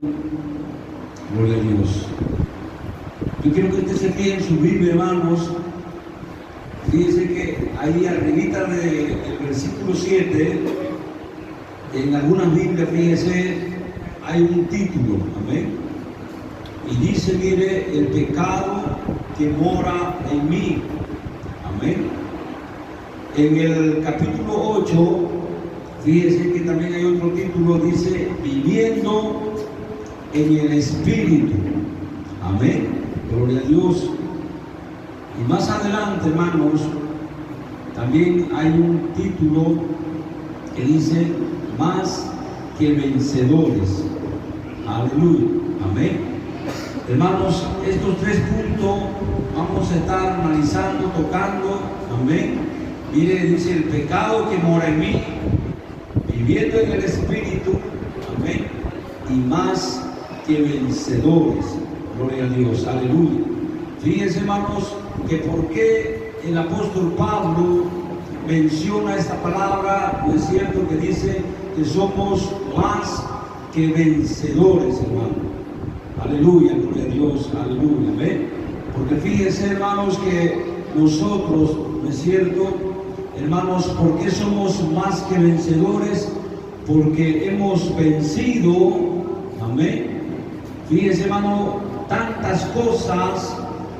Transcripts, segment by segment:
Gloria a Dios. Yo quiero que usted se fije en su Biblia, hermanos. Fíjense que ahí arribita del versículo 7, en algunas Biblias, fíjense, hay un título, amén. Y dice, mire, el pecado que mora en mí, amén. En el capítulo 8, fíjense que también hay otro título, dice, viviendo en el Espíritu, amén. Gloria a Dios. Y más adelante, hermanos, también hay un título que dice, más que vencedores, aleluya, amén. Hermanos, estos tres puntos vamos a estar analizando, tocando, amén. Mire, dice, el pecado que mora en mí, viviendo en el Espíritu, amén, y más que vencedores, gloria a Dios, aleluya. Fíjense, hermanos, que por qué el apóstol Pablo menciona esta palabra, no es cierto que dice que somos más que vencedores, hermano. Aleluya, gloria a Dios, aleluya, amén. Porque fíjense, hermanos, que nosotros, no es cierto, hermanos, ¿por qué somos más que vencedores? Porque hemos vencido, amén. Fíjense, hermano, tantas cosas,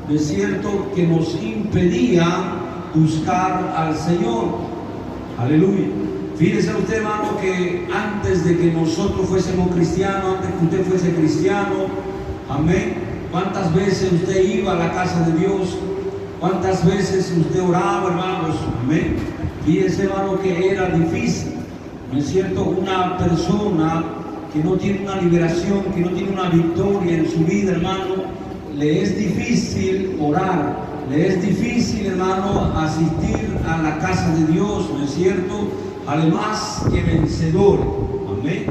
¿no es cierto?, que nos impedían buscar al Señor. Aleluya. Fíjese usted, hermano, que antes de que nosotros fuésemos cristianos, antes que usted fuese cristiano, amén, ¿cuántas veces usted iba a la casa de Dios? ¿Cuántas veces usted oraba, hermanos? Amén. Fíjese, hermano, que era difícil, ¿no es cierto? Una persona que no tiene una liberación, que no tiene una victoria en su vida, hermano, le es difícil orar, le es difícil, hermano, asistir a la casa de Dios, ¿no es cierto? Además que vencedor, amén.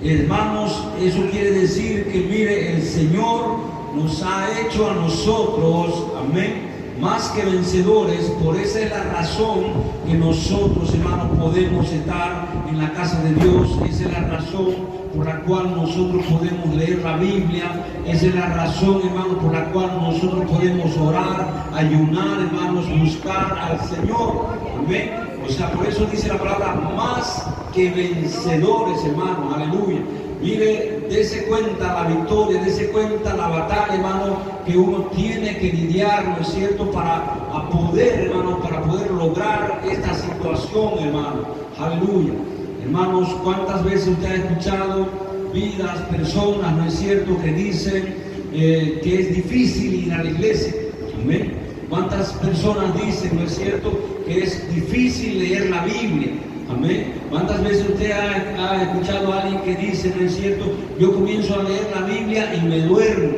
Hermanos, eso quiere decir que, mire, el Señor nos ha hecho a nosotros, amén, más que vencedores. Por esa es la razón que nosotros, hermanos, podemos estar en la casa de Dios. Esa es la razón por la cual nosotros podemos leer la Biblia. Esa es la razón, hermanos, por la cual nosotros podemos orar, ayunar, hermanos, buscar al Señor, amén. O sea, por eso dice la palabra más que vencedores, hermanos, aleluya. Mire, dése cuenta la victoria, dése cuenta la batalla, hermano, que uno tiene que lidiar, ¿no es cierto?, para poder, hermano, para poder lograr esta situación, hermano, aleluya. Hermanos, ¿cuántas veces usted ha escuchado vidas, personas, ¿no es cierto?, que dicen que es difícil ir a la iglesia, amén? ¿Cuántas personas dicen, no es cierto?, que es difícil leer la Biblia, amén? ¿Cuántas veces usted ha escuchado a alguien que dice, no es cierto, yo comienzo a leer la Biblia y me duermo?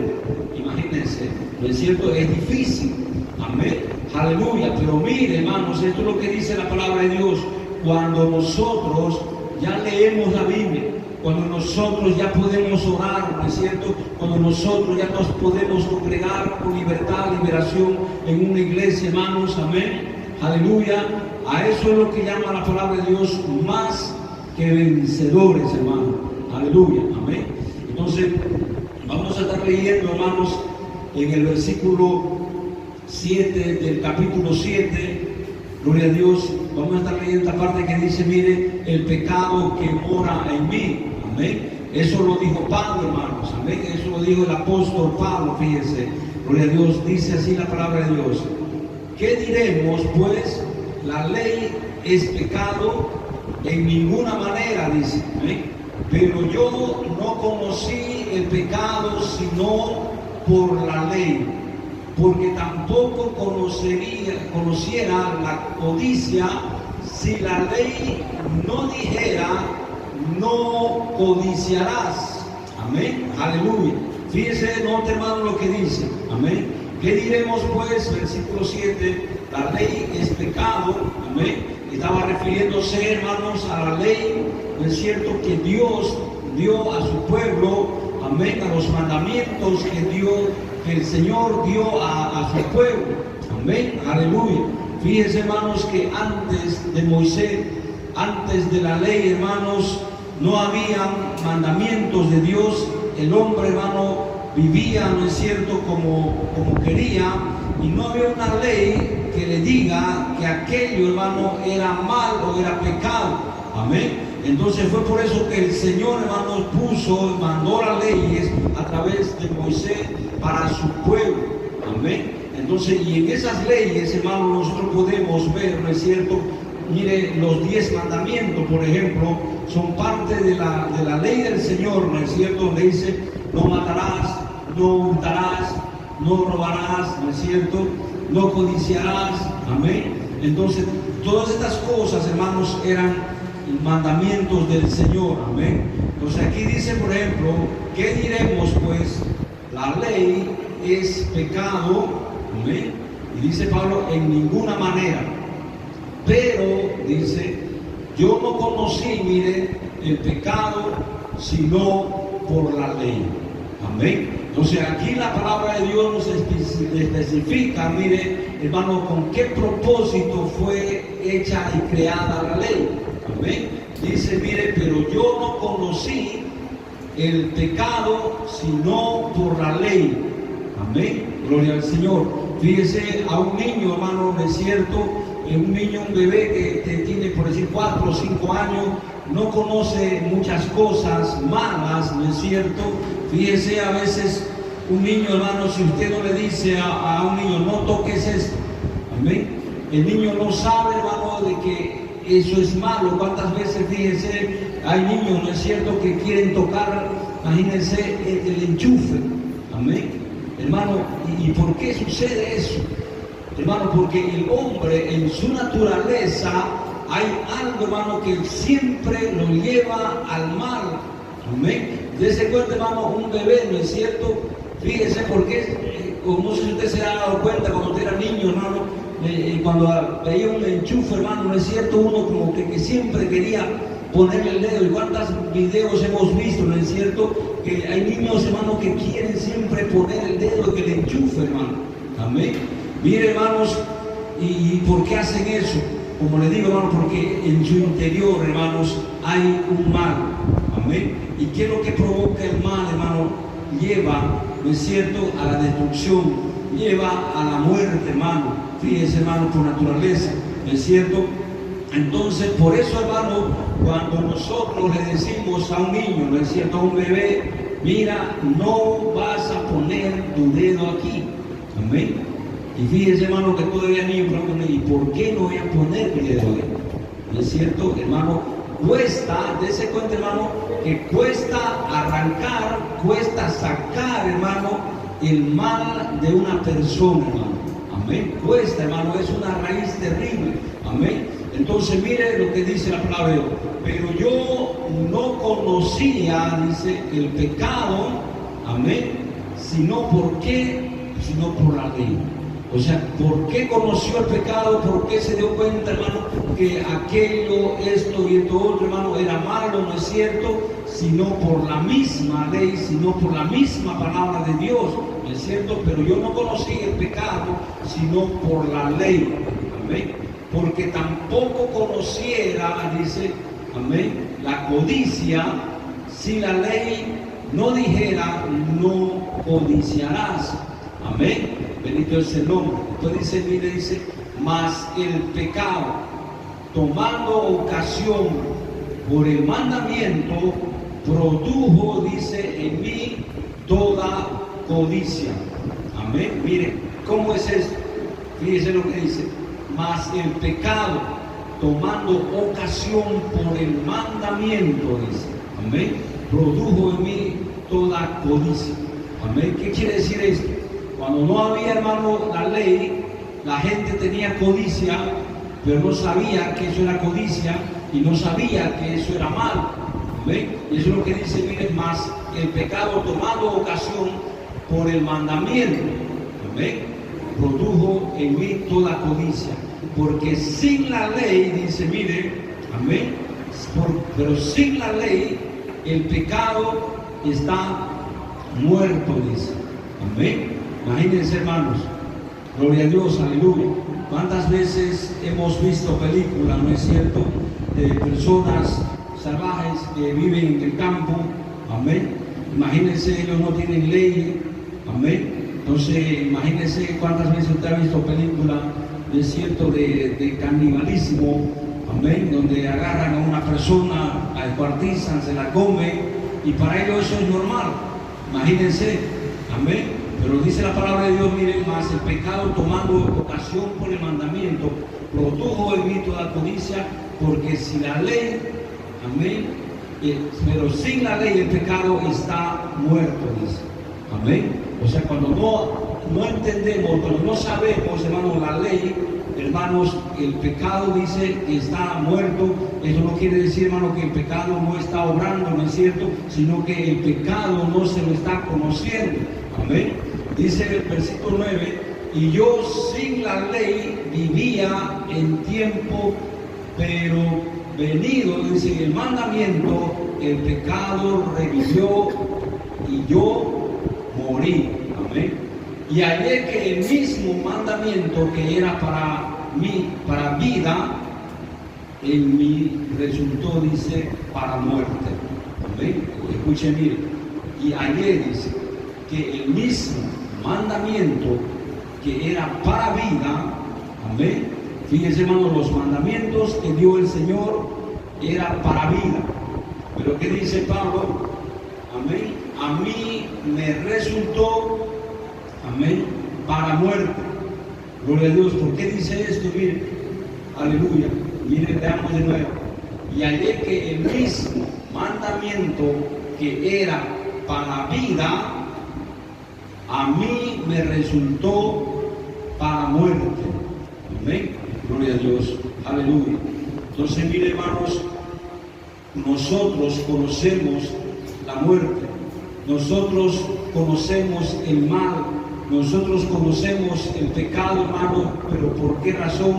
Imagínense, no es cierto, es difícil, amén, aleluya. Pero mire, hermanos, esto es lo que dice la palabra de Dios. Cuando nosotros ya leemos la Biblia, cuando nosotros ya podemos orar, ¿no es cierto?, cuando nosotros ya nos podemos congregar con libertad, liberación en una iglesia, hermanos, amén, aleluya. A eso es lo que llama la palabra de Dios, más que vencedores, hermano, aleluya, amén. Entonces, vamos a estar leyendo, hermanos, en el versículo 7 del capítulo 7, gloria a Dios. Vamos a estar leyendo esta parte que dice, mire, el pecado que mora en mí, amén. Eso lo dijo Pablo, hermanos, amén. Eso lo dijo el apóstol Pablo, fíjense, gloria a Dios. Dice así la palabra de Dios. ¿Qué diremos, pues? La ley es pecado en ninguna manera, dice, amén. Pero yo no conocí el pecado sino por la ley, porque tampoco conociera la codicia si la ley no dijera, no codiciarás, amén, aleluya. Fíjense, note, hermano, lo que dice, amén. ¿Qué diremos, pues? Versículo 7, la ley es pecado, amén. Estaba refiriéndose, hermanos, a la ley, ¿no es cierto?, que Dios dio a su pueblo, amén, a los mandamientos que el Señor dio a su pueblo, amén, aleluya. Fíjense, hermanos, que antes de Moisés, antes de la ley, hermanos, no habían mandamientos de Dios el hombre, hermano, vivía, ¿no es cierto?, como quería, y no había una ley que le diga que aquello, hermano, era mal o era pecado. Amén. Entonces fue por eso que el Señor, hermano, mandó las leyes a través de Moisés para su pueblo. Amén. Entonces, y en esas leyes, hermano, nosotros podemos ver, ¿no es cierto? Mire, los 10 mandamientos, por ejemplo, son parte de la ley del Señor, ¿no es cierto? Donde dice, no matarás, no hurtarás, no robarás, ¿no es cierto?, no codiciarás. Amén. Entonces, todas estas cosas, hermanos, eran mandamientos del Señor. Amén. Entonces aquí dice, por ejemplo, ¿qué diremos pues? La ley es pecado. Amén. Y dice Pablo, en ninguna manera. Pero, dice, yo no conocí, mire, el pecado sino por la ley. Amén. Entonces aquí la palabra de Dios nos especifica, mire, hermano, con qué propósito fue hecha y creada la ley. Amén. Dice, mire, pero yo no conocí el pecado sino por la ley. Amén. Gloria al Señor. Fíjese a un niño, hermano, ¿no es cierto? Un niño, un bebé que tiene, por decir, 4 o 5 años, no conoce muchas cosas malas, ¿no es cierto? Fíjese, a veces un niño, hermano, si usted no le dice a un niño, no toques esto, amén, el niño no sabe, hermano, de que eso es malo. ¿Cuántas veces, fíjese, hay niños, ¿no es cierto?, que quieren tocar, imagínense, el enchufe, amén, hermano? ¿Y por qué sucede eso? Hermano, porque el hombre en su naturaleza hay algo, hermano, que siempre lo lleva al mal. Amén. Dese cuenta, hermano, un bebé, ¿no es cierto? Fíjese, porque, no sé si usted se ha dado cuenta cuando usted era niño, hermano, cuando veía un enchufe, hermano, ¿no es cierto? Uno como que siempre quería ponerle el dedo. ¿Y cuántos videos hemos visto, no es cierto? Que hay niños, hermano, que quieren siempre poner el dedo que le enchufe, hermano. Amén. Mire, hermanos, ¿y por qué hacen eso? Como le digo, hermano, porque en su interior, hermanos, hay un mal. Amén. ¿Y qué es lo que provoca el mal, hermano? Lleva, ¿no es cierto?, a la destrucción, lleva a la muerte, hermano. Fíjese, hermano, por naturaleza, ¿no es cierto? Entonces, por eso, hermano, cuando nosotros le decimos a un niño, ¿no es cierto?, a un bebé, mira, no vas a poner tu dedo aquí. Amén. Y fíjese, hermano, que todavía niño pregunta, ¿y por qué no voy a poner mi dedo ahí? ¿No es cierto, hermano? Cuesta, dése cuenta, hermano, que cuesta arrancar, cuesta sacar, hermano, el mal de una persona, hermano. Amén. Cuesta, hermano, es una raíz terrible. Amén. Entonces, mire lo que dice la palabra de Dios. Pero yo no conocía, dice, el pecado, amén, sino por qué, sino por la ley. O sea, ¿por qué conoció el pecado? ¿Por qué se dio cuenta, hermano, que aquello, esto y esto otro, hermano, era malo, no es cierto? Sino por la misma ley, sino por la misma palabra de Dios, no es cierto. Pero yo no conocí el pecado, sino por la ley, amén. Porque tampoco conociera, dice, amén, la codicia, si la ley no dijera, no codiciarás, amén. Bendito es el nombre. Entonces dice, mire, dice, mas el pecado, tomando ocasión por el mandamiento, produjo, dice, en mí toda codicia. Amén. Mire, ¿cómo es esto? Fíjese lo que dice, mas el pecado, tomando ocasión por el mandamiento, dice, amén, produjo en mí toda codicia. Amén. ¿Qué quiere decir esto? Cuando no había, hermano, la ley, la gente tenía codicia, pero no sabía que eso era codicia y no sabía que eso era malo. ¿Ven? Y eso es lo que dice, miren, más el pecado tomando ocasión por el mandamiento, ¿ven?, produjo en mí toda codicia. Porque sin la ley, dice, mire, amén, pero sin la ley el pecado está muerto, dice, amén. Imagínense, hermanos, gloria a Dios, aleluya. ¿Cuántas veces hemos visto películas, no es cierto?, de personas salvajes que viven en el campo, amén, Imagínense, ellos no tienen ley, amén. Entonces, imagínense cuántas veces usted ha visto películas de cierto de canibalismo, amén, donde agarran a una persona, la descuartizan, se la comen, y para ellos eso es normal. Imagínense, amén. Pero dice la palabra de Dios, miren más, el pecado tomando ocasión por el mandamiento, produjo en mí toda codicia, porque si la ley, amén, pero sin la ley el pecado está muerto, dice, amén. O sea, cuando no entendemos, cuando no sabemos, hermanos, la ley, hermanos, el pecado dice que está muerto. Eso no quiere decir, hermano, que el pecado no está obrando, ¿no es cierto? Sino que el pecado no se lo está conociendo, amén. Dice el versículo 9, y yo sin la ley vivía en tiempo, pero venido, dice, el mandamiento, el pecado revivió y yo morí, amén. Y hallé que el mismo mandamiento que era para mí, para vida, en mí resultó, dice, para muerte, amén. Escuchen bien, y hallé, dice, que el mismo mandamiento que era para vida, amén. Fíjense, hermanos, los mandamientos que dio el Señor era para vida. Pero ¿qué dice Pablo? Amén. A mí me resultó, amén, para muerte. Gloria a Dios. ¿Por qué dice esto? Miren, aleluya. Miren, veamos de nuevo. Y hallé que el mismo mandamiento que era para vida, a mí me resultó para muerte. Amén. Gloria a Dios. Aleluya. Entonces, mire, hermanos, nosotros conocemos la muerte. Nosotros conocemos el mal. Nosotros conocemos el pecado, hermano. Pero ¿por qué razón?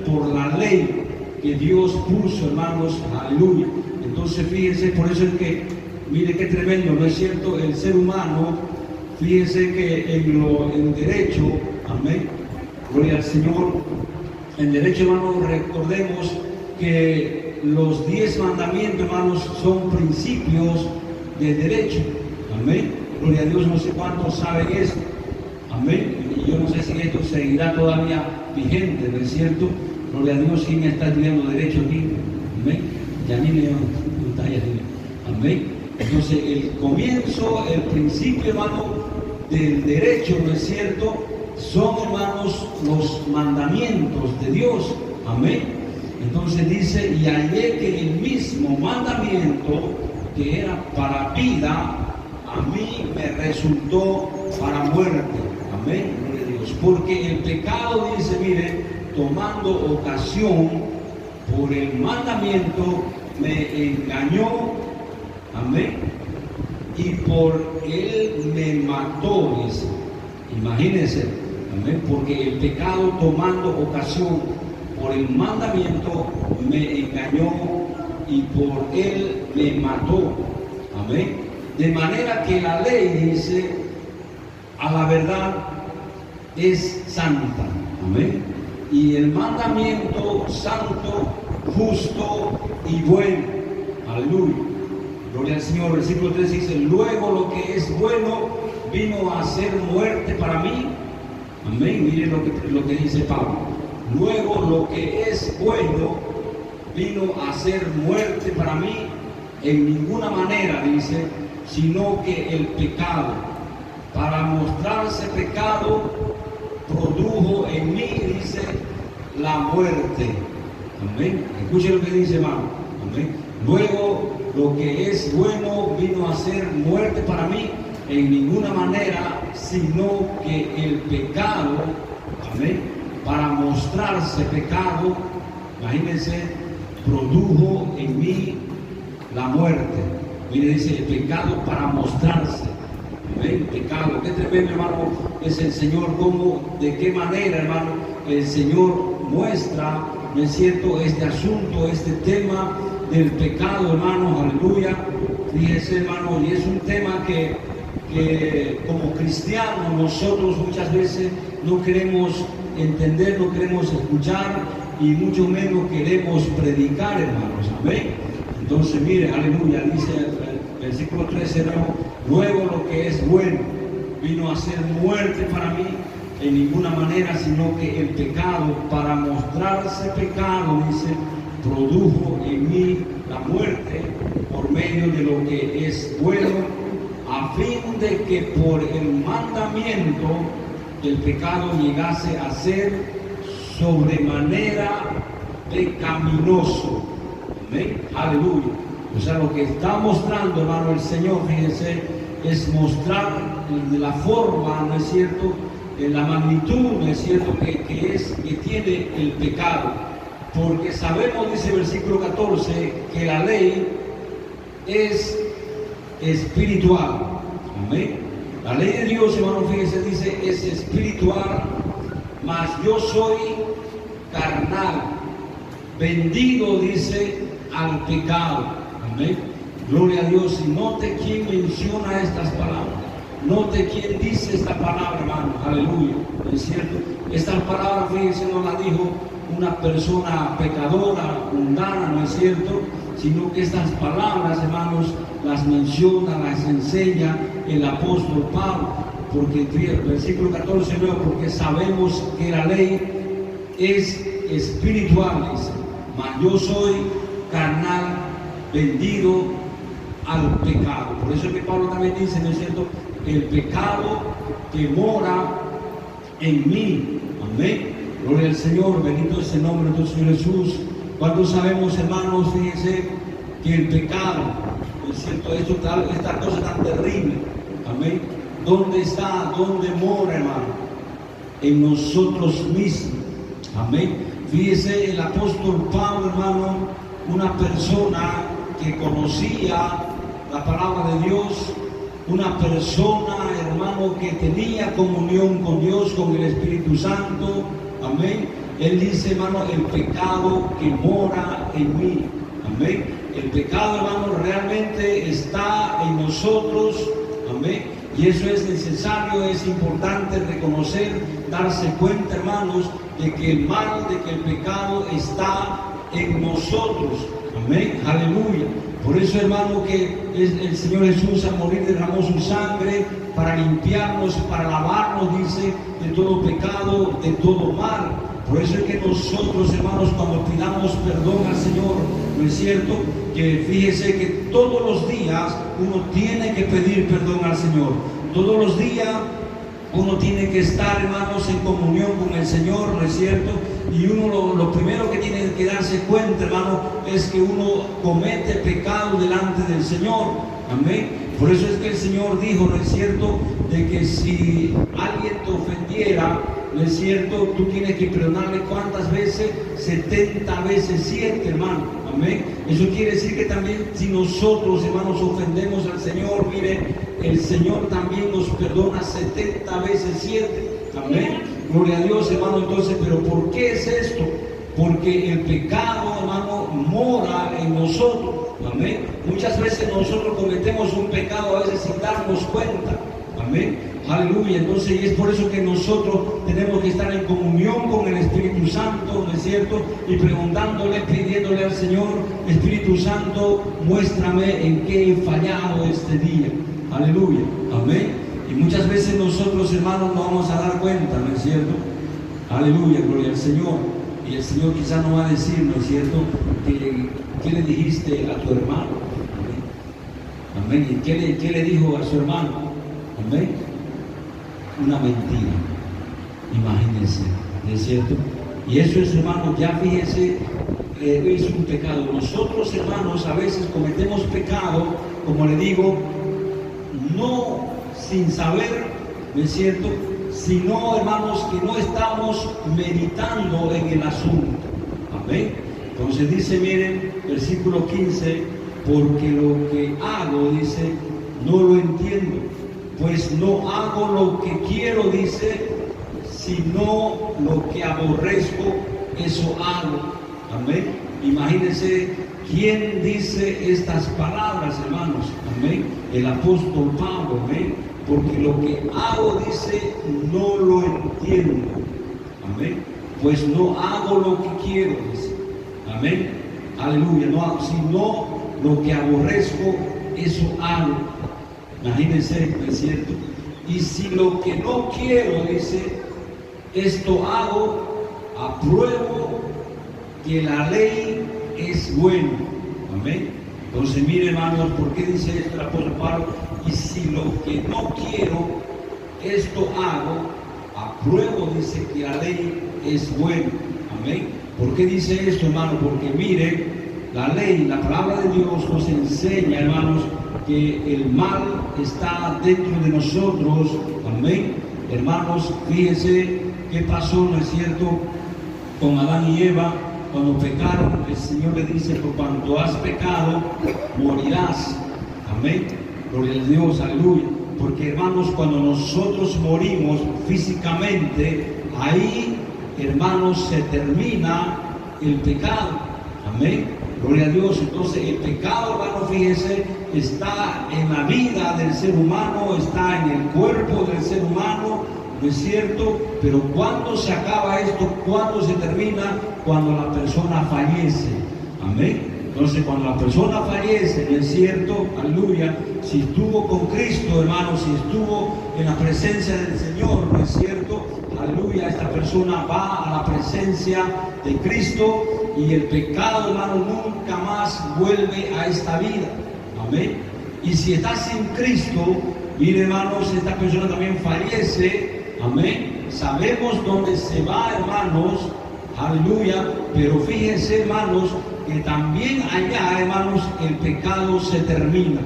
Por la ley que Dios puso, hermanos. Aleluya. Entonces, fíjense, por eso es que, mire qué tremendo, ¿no es cierto? El ser humano, fíjense que en derecho, amén, gloria al Señor, en derecho, hermanos, recordemos que los 10 mandamientos, hermanos, son principios de derecho, amén, gloria a Dios. No sé cuántos saben esto, amén, y yo no sé si esto seguirá todavía vigente, ¿no es cierto? Gloria a Dios. ¿Quién está estudiando derecho aquí? Amén. Ya ni le amén. Entonces, el comienzo, el principio, hermano, del derecho, ¿no es cierto? Son, hermanos, los mandamientos de Dios. Amén. Entonces dice, y hallé que el mismo mandamiento que era para vida, a mí me resultó para muerte. Amén. Gloria a Dios. Porque el pecado, dice, mire, tomando ocasión por el mandamiento, me engañó. Amén. Y por él me mató, dice. Imagínense, amén, porque el pecado tomando ocasión por el mandamiento me engañó y por él me mató. Amén. De manera que la ley, dice, a la verdad es santa. Amén. Y el mandamiento santo, justo y bueno. Aleluya. Gloria al Señor. Versículo 3 dice, luego lo que es bueno vino a ser muerte para mí. Amén. Miren lo que dice Pablo. Luego lo que es bueno vino a ser muerte para mí. En ninguna manera, dice, sino que el pecado, para mostrarse pecado, produjo en mí, dice, la muerte. Amén. Escuchen lo que dice, hermano. Amén. Luego lo que es bueno vino a ser muerte para mí, en ninguna manera, sino que el pecado, amén, para mostrarse pecado, imagínense, produjo en mí la muerte. Mire, dice, el pecado para mostrarse. Amén. Pecado, qué tremendo, hermano, es el Señor, cómo, de qué manera, hermano, el Señor muestra, ¿no es cierto?, este asunto, este tema del pecado, hermano, aleluya. Fíjese, hermano, y es un tema que como cristianos nosotros muchas veces no queremos entender, no queremos escuchar y mucho menos queremos predicar, hermanos. Amén. Entonces, mire, aleluya, dice el versículo 13, hermano, luego lo que es bueno. Vino a ser muerte para mí en ninguna manera, sino que el pecado, para mostrarse pecado, dice, produjo en mí la muerte por medio de lo que es bueno, a fin de que por el mandamiento el pecado llegase a ser sobremanera pecaminoso. Amén. Aleluya. O sea, lo que está mostrando, hermano, el Señor, fíjense, es mostrar la forma, ¿no es cierto?, la magnitud, ¿no es cierto?, que tiene el pecado. Porque sabemos, dice el versículo 14, que la ley es espiritual. Amén. La ley de Dios, hermano, fíjense, dice, es espiritual, mas yo soy carnal, vendido, dice, al pecado. Amén. Gloria a Dios. Y note quién menciona estas palabras. Note quién dice esta palabra, hermano. Aleluya. ¿Es cierto? Esta palabra, fíjense, no la dijo una persona pecadora, mundana, ¿no es cierto?, sino que estas palabras, hermanos, las menciona, las enseña el apóstol Pablo, porque el versículo 14, luego, porque sabemos que la ley es espiritual, dice, mas yo soy carnal, vendido al pecado. Por eso es que Pablo también dice, ¿no es cierto?, el pecado que mora en mí. Amén. Gloria al Señor, bendito es el nombre de Señor Jesús. Cuando sabemos, hermanos, fíjense, que el pecado, ¿no es cierto?, esta cosa tan terrible, amén, ¿dónde está? ¿Dónde mora, hermano? En nosotros mismos. Amén. Fíjese, el apóstol Pablo, hermano, una persona que conocía la palabra de Dios, una persona, hermano, que tenía comunión con Dios, con el Espíritu Santo. Amén. Él dice, hermano, el pecado que mora en mí. Amén. El pecado, hermano, realmente está en nosotros. Amén. Y eso es necesario, es importante reconocer, darse cuenta, hermanos, de que el mal, de que el pecado está en nosotros. Amén. Aleluya. Por eso, hermano, que el Señor Jesús al morir derramó su sangre para limpiarnos, para lavarnos, dice, de todo pecado, de todo mal. Por eso es que nosotros, hermanos, cuando pidamos perdón al Señor, ¿no es cierto?, que fíjese que todos los días uno tiene que pedir perdón al Señor. Todos los días uno tiene que estar, hermanos, en comunión con el Señor, ¿no es cierto? Y uno lo primero que tiene que darse cuenta, hermano, es que uno comete pecado delante del Señor. Amén. Por eso es que el Señor dijo, ¿no es cierto?, de que si alguien te ofendiera, ¿no es cierto?, tú tienes que perdonarle ¿cuántas veces? 70 veces 7, hermano. Amén. Eso quiere decir que también si nosotros, hermanos, ofendemos al Señor, mire, el Señor también nos perdona 70 veces 7. Amén. Gloria a Dios, hermano. Entonces, ¿pero por qué es esto? Porque el pecado, hermano, mora en nosotros. Amén. Muchas veces nosotros cometemos un pecado a veces sin darnos cuenta. Amén. Aleluya. Entonces, y es por eso que nosotros tenemos que estar en comunión con el Espíritu Santo, ¿no es cierto? Y preguntándole, pidiéndole al Señor, Espíritu Santo, muéstrame en qué he fallado este día. Aleluya. Amén. Y muchas veces nosotros, hermanos, no vamos a dar cuenta, ¿no es cierto? Aleluya, gloria al Señor. Y el Señor quizás nos va a decir, ¿no es cierto?, ¿qué le dijiste a tu hermano? Amén. Amén. ¿Y qué le dijo a su hermano? Amén. Una mentira. Imagínense, ¿no es cierto? Y eso es, hermano, ya fíjense, es un pecado. Nosotros, hermanos, a veces cometemos pecado, como le digo, no sin saber, ¿no es cierto?, sino, hermanos, que no estamos meditando en el asunto. Amén. Entonces dice, miren, versículo 15, porque lo que hago, dice, no lo entiendo, pues no hago lo que quiero, dice, sino lo que aborrezco, eso hago. Amén. Imagínense quién dice estas palabras, hermanos. Amén. El apóstol Pablo. Amén. Porque lo que hago, dice, no lo entiendo. Amén. Pues no hago lo que quiero, dice. Amén. Aleluya. No hago, sino lo que aborrezco, eso hago. Imagínense, ¿no es cierto? Y si lo que no quiero, dice, esto hago, apruebo que la ley es buena. Amén. Entonces, mire, hermanos, ¿por qué dice esto el apóstol Pablo? Y si lo que no quiero, esto hago, apruebo, dice, que la ley es buena. Amén. ¿Por qué dice esto, hermano? Porque mire, la ley, la palabra de Dios nos enseña, hermanos, que el mal está dentro de nosotros. Amén. Hermanos, fíjense qué pasó, ¿no es cierto?, con Adán y Eva. Cuando pecaron, el Señor le dice, por cuanto has pecado, morirás. Amén. Gloria a Dios, aleluya. Porque, hermanos, cuando nosotros morimos físicamente, ahí, hermanos, se termina el pecado. Amén. Gloria a Dios. Entonces, el pecado, hermano, fíjese, está en la vida del ser humano, está en el cuerpo del ser humano, ¿no es cierto? Pero ¿cuándo se acaba esto? ¿Cuándo se termina? Cuando la persona fallece. Amén. Entonces, cuando la persona fallece, ¿no es cierto? Aleluya. Si estuvo con Cristo, hermano, si estuvo en la presencia del Señor, ¿no es cierto? Aleluya. Esta persona va a la presencia de Cristo y el pecado, hermano, nunca más vuelve a esta vida. Amén. Y si está sin Cristo, mire, hermanos, esta persona también fallece. Amén. Sabemos dónde se va, hermanos. Aleluya. Pero fíjense, hermanos, que también allá, hermanos, el pecado se termina.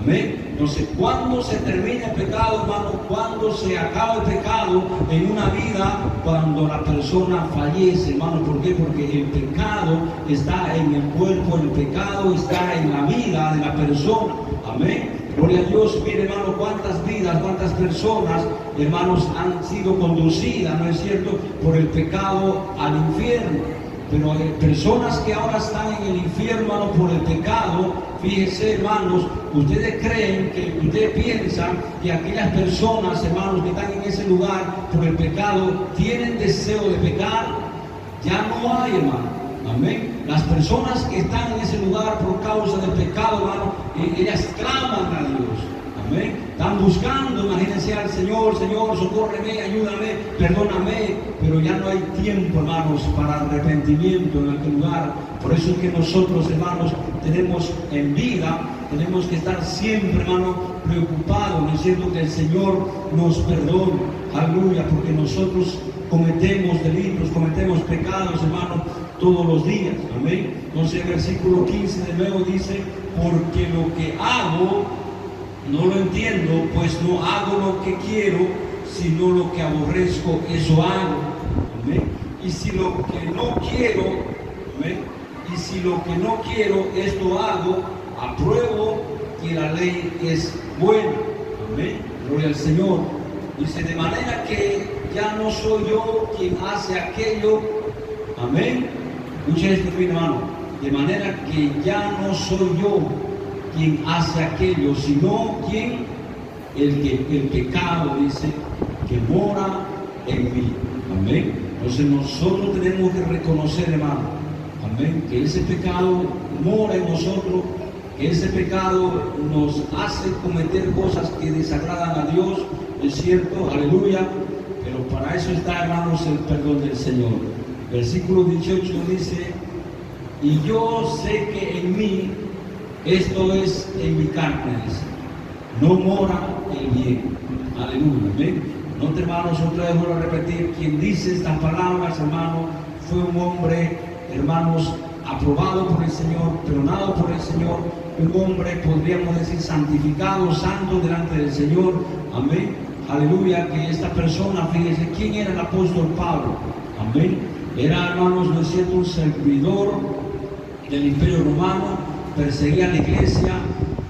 Amén. Entonces, ¿cuándo se termina el pecado, hermano? ¿Cuándo se acaba el pecado en una vida? Cuando la persona fallece, hermano. ¿Por qué? Porque el pecado está en el cuerpo, el pecado está en la vida de la persona. Amén. Gloria a Dios. Mire, hermano, cuántas vidas, cuántas personas, hermanos, han sido conducidas, ¿no es cierto?, por el pecado al infierno. Pero hay personas que ahora están en el infierno, hermano, por el pecado. Fíjense, hermanos, ustedes creen, ustedes piensan que aquellas personas, hermanos, que están en ese lugar por el pecado, tienen deseo de pecar. Ya no hay, hermano. Amén. Las personas que están en ese lugar por causa del pecado, hermano, ellas claman a Dios. Amén. Están buscando, imagínense, al Señor: Señor, socórreme, ayúdame, perdóname. Pero ya no hay tiempo, hermanos, para arrepentimiento en aquel lugar. Por eso es que nosotros, hermanos, tenemos en vida, tenemos que estar siempre, hermano, preocupados, ¿no es cierto?, que el Señor nos perdone. Aleluya. Porque nosotros cometemos delitos, cometemos pecados, hermano, todos los días. Amén. Entonces el versículo 15 de nuevo dice: porque lo que hago no lo entiendo, pues no hago lo que quiero, sino lo que aborrezco, eso hago. Amén. Y si lo que no quiero, amén, y si lo que no quiero, esto hago, apruebo que la ley es buena. Amén. Gloria al Señor. Dice: de manera que ya no soy yo quien hace aquello. Amén. Escucha esto, mi hermano. De manera que ya no soy yo quien hace aquello, sino quien, el pecado, dice, que mora en mí. Amén. Entonces nosotros tenemos que reconocer, hermano, amén, que ese pecado mora en nosotros, que ese pecado nos hace cometer cosas que desagradan a Dios, es cierto, aleluya. Pero para eso está, hermanos, el perdón del Señor. Versículo 18 dice: y yo sé que en mí, esto es, en mi carne, dice, no mora el bien. Aleluya. ¿Ven? No, hermanos, otra vez vuelvo a repetir: quien dice estas palabras, hermano, fue un hombre, hermanos, aprobado por el Señor, perdonado por el Señor, un hombre, podríamos decir, santificado, santo delante del Señor. Amén. Aleluya. Que esta persona, fíjense, ¿quién era el apóstol Pablo? Amén. Era, hermanos, no es cierto, un servidor del Imperio Romano, perseguía a la iglesia,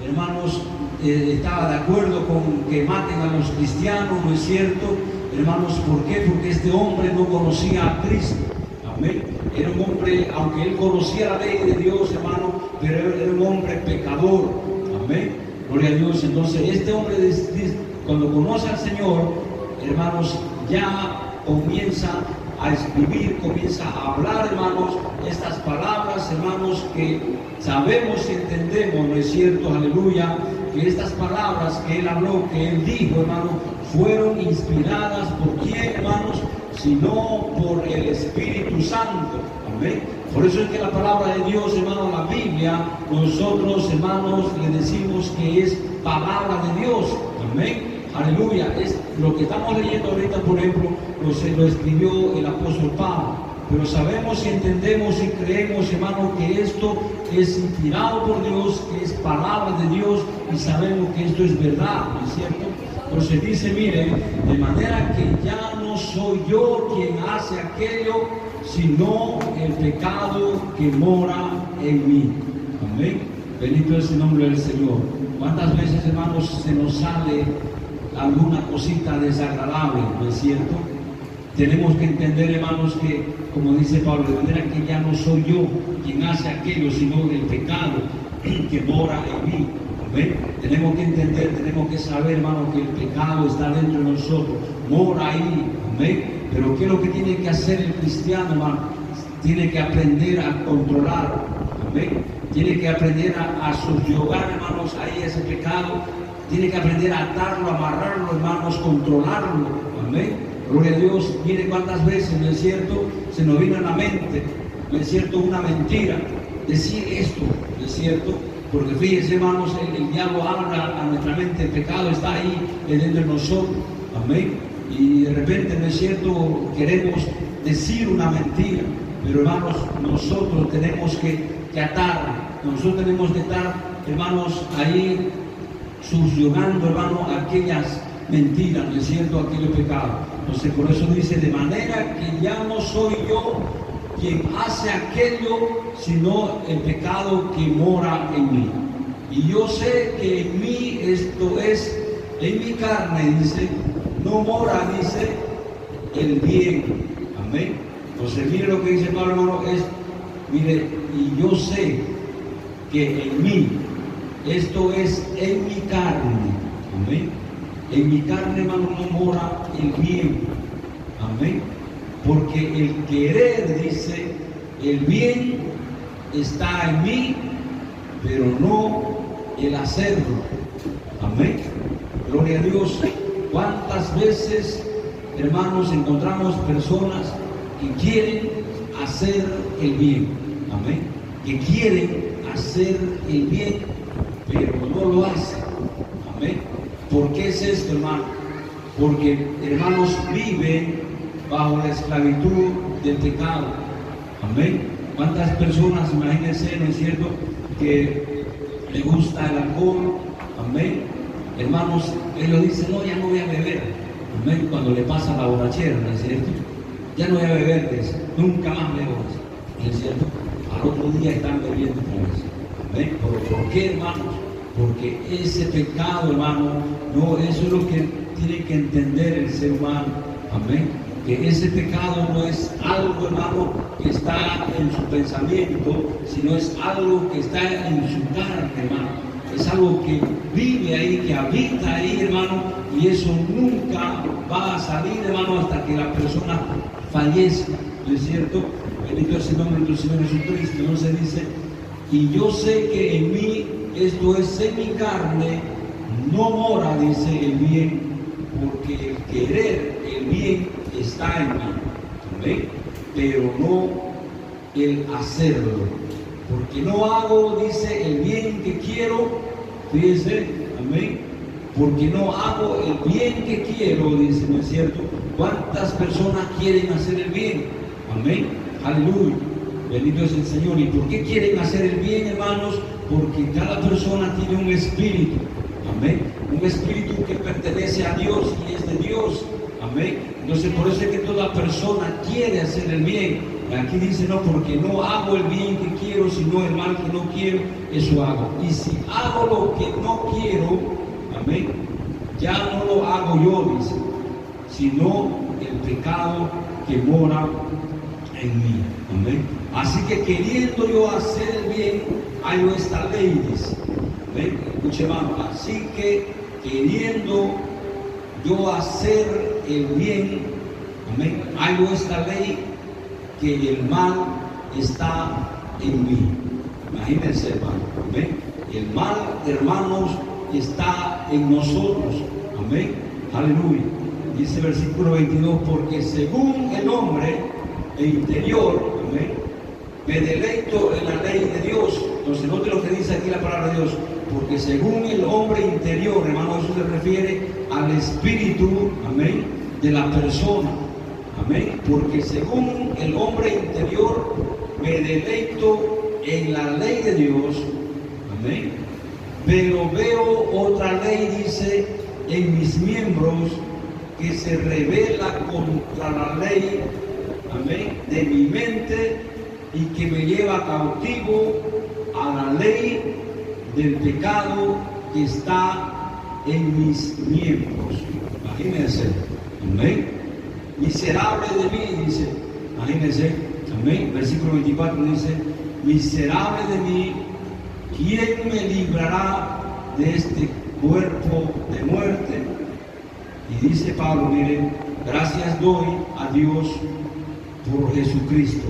hermanos, estaba de acuerdo con que maten a los cristianos, ¿no es cierto? Hermanos, ¿por qué? Porque este hombre no conocía a Cristo. Amén. Era un hombre, aunque él conocía la ley de Dios, hermano, pero era un hombre pecador. Amén. Gloria a Dios. Entonces, este hombre, cuando conoce al Señor, hermanos, ya comienza a escribir, comienza a hablar, hermanos, estas palabras, hermanos, que sabemos y entendemos, ¿no es cierto? Aleluya. que estas palabras que él habló, que él dijo, hermano, fueron inspiradas por quién, hermanos, sino por el Espíritu Santo. Amén. Por eso es que la palabra de Dios, hermano, la Biblia, nosotros, hermanos, le decimos que es palabra de Dios. Amén. Aleluya. Es lo que estamos leyendo ahorita, por ejemplo, lo escribió el apóstol Pablo. Pero sabemos y entendemos y creemos, hermano, que esto es inspirado por Dios, que es palabra de Dios, y sabemos que esto es verdad, ¿no es cierto? Pero se dice, mire, de manera que ya no soy yo quien hace aquello, sino el pecado que mora en mí. Amén. Bendito es el nombre del Señor. ¿Cuántas veces, hermanos, se nos sale alguna cosita desagradable, ¿no es cierto? Tenemos que entender, hermanos, que, como dice Pablo, de manera que ya no soy yo quien hace aquello, sino el pecado que mora en mí. ¿Ven? Tenemos que entender, tenemos que saber, hermano, que el pecado está dentro de nosotros, mora ahí. ¿Ven? Pero ¿qué es lo que tiene que hacer el cristiano, hermano? Tiene que aprender a controlarlo. ¿Ven? Tiene que aprender a subyugar, hermanos, ahí ese pecado. Tiene que aprender a atarlo, amarrarlo, hermanos, controlarlo. Amén. Gloria a Dios. Mire cuántas veces, ¿no es cierto?, se nos vino a la mente, ¿no es cierto?, una mentira, decir esto, ¿no es cierto? Porque fíjense, hermanos, el diablo habla a nuestra mente, el pecado está ahí dentro de nosotros. Amén. Y de repente, ¿no es cierto?, queremos decir una mentira, pero hermanos, nosotros tenemos que atar, nosotros tenemos que estar, hermanos, ahí subyugando, hermano, aquellas mentiras, ¿no es cierto?, aquellos pecados. Entonces, por eso dice, de manera que ya no soy yo quien hace aquello, sino el pecado que mora en mí. Y yo sé que en mí, esto es, en mi carne, dice, no mora, dice, el bien. Amén. Entonces, mire lo que dice Pablo, hermano, es, mire, y yo sé que en mí, esto es en mi carne. Amén. En mi carne, hermano, no mora el bien. Amén. Porque el querer, dice, el bien está en mí, pero no el hacerlo. Amén. Gloria a Dios. ¿Cuántas veces, hermanos, encontramos personas que quieren hacer el bien? Amén. Que quieren hacer el bien, pero no lo hacen. Amén. ¿Por qué es esto, hermano? Porque, hermanos, viven bajo la esclavitud del pecado. Amén. ¿Cuántas personas, imagínense, ¿no es cierto?, que le gusta el alcohol? Amén. Hermanos, ellos dicen, no, ya no voy a beber. Amén. Cuando le pasa la borrachera, ¿no es cierto? Ya no voy a beber, dice, nunca más bebo, ¿no es cierto? Al otro día están bebiendo otra vez. Amén. ¿Por qué, hermanos? Porque ese pecado, hermano, no, eso es lo que tiene que entender el ser humano. Amén. Que ese pecado no es algo, hermano, que está en su pensamiento, sino es algo que está en su carne, hermano. Es algo que vive ahí, que habita ahí, hermano, y eso nunca va a salir, hermano, hasta que la persona fallezca. ¿No es cierto? Bendito es el nombre de nuestro Señor Jesucristo. Entonces dice, y yo sé que en mí, esto es en mi carne, no mora, dice, el bien, porque el querer el bien está en mí. Amén. Pero no el hacerlo. Porque no hago, dice, el bien que quiero. Fíjense, amén. Porque no hago el bien que quiero, dice, ¿no es cierto? ¿Cuántas personas quieren hacer el bien? Amén. Aleluya. Bendito es el Señor. ¿Y por qué quieren hacer el bien, hermanos? Porque cada persona tiene un espíritu. Amén. Un espíritu que pertenece a Dios y es de Dios. Amén. Entonces, por eso es que toda persona quiere hacer el bien. Aquí dice, no, porque no hago el bien que quiero, sino el mal que no quiero, eso hago. Y si hago lo que no quiero, amén, ya no lo hago yo, dice, sino el pecado que mora en mí. Amén. Así que queriendo yo hacer el bien, hay esta ley, dice. Amén. Escuche, hermano. Así que queriendo yo hacer el bien, amén, hay esta ley, que el mal está en mí. Imagínense, hermano. ¿Ven? El mal, hermanos, está en nosotros. Amén. Aleluya. Dice el versículo 22, porque según el hombre interior, amén, me deleito en la ley de Dios. Entonces, note lo que dice aquí la palabra de Dios. Porque según el hombre interior, hermano, eso se refiere al espíritu, amén, de la persona. Amén. Porque según el hombre interior, me deleito en la ley de Dios. Amén. Pero veo otra ley, dice, en mis miembros, que se revela contra la ley, amén, de mi mente y que me lleva cautivo a la ley del pecado que está en mis miembros. Imagínense, amén. Miserable de mí, dice, imagínense, amén. Versículo 24 dice, miserable de mí, ¿quién me librará de este cuerpo de muerte? Y dice Pablo, miren, gracias doy a Dios por Jesucristo,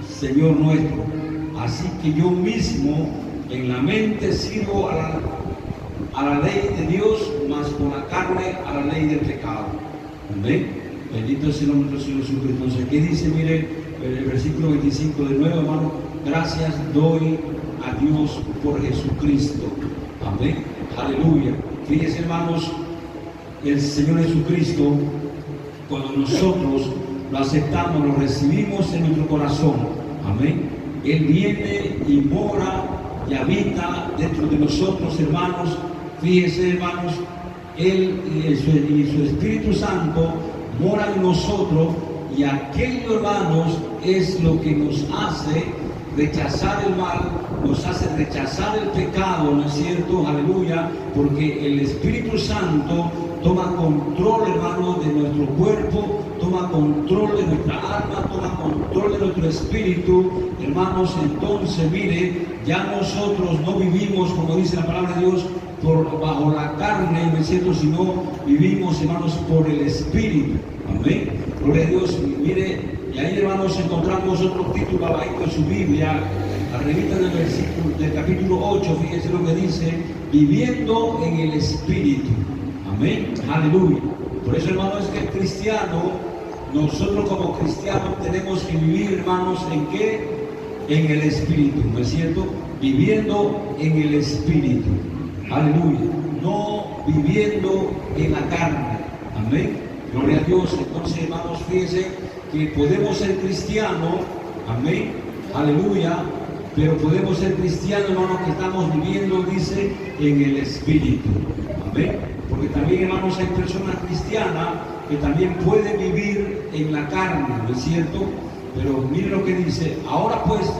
Señor nuestro. Así que yo mismo en la mente sirvo a la ley de Dios, mas con la carne a la ley del pecado. Amén. Bendito es el nombre de nuestro Señor Jesucristo. Entonces, ¿qué dice? Miren, el versículo 25 de nuevo, hermano. Gracias doy a Dios por Jesucristo. Amén. Aleluya. Fíjense, hermanos, el Señor Jesucristo, cuando nosotros lo aceptamos, lo recibimos en nuestro corazón, amén, Él viene y mora y habita dentro de nosotros, hermanos. Fíjense, hermanos, Él y su Espíritu Santo mora en nosotros, y aquello, hermanos, es lo que nos hace rechazar el mal, nos hace rechazar el pecado, ¿no es cierto? Aleluya, porque el Espíritu Santo toma control, hermano, de nuestro cuerpo, toma control de nuestra alma, toma control de nuestro espíritu, hermanos. Entonces, mire, ya nosotros no vivimos, como dice la palabra de Dios, bajo la carne, ¿no es cierto?, sino vivimos, hermanos, por el Espíritu. Amén. Gloria a Dios. Mire, y ahí, hermanos, encontramos otro título abajito en su Biblia, arribita del capítulo 8, fíjense lo que dice, viviendo en el Espíritu. Amén. Aleluya. Por eso, hermanos, es que el cristiano, nosotros como cristianos tenemos que vivir, hermanos, ¿en qué? En el Espíritu, ¿no es cierto? Viviendo en el Espíritu. Aleluya. No viviendo en la carne. Amén. Gloria a Dios. Entonces, hermanos, fíjense que podemos ser cristianos. Amén. Aleluya. Pero podemos ser cristianos, hermanos, que estamos viviendo, dice, en el Espíritu. Amén. Porque también, hermanos, hay personas cristianas que también pueden vivir en la carne, ¿no es cierto? Pero miren lo que dice, ahora pues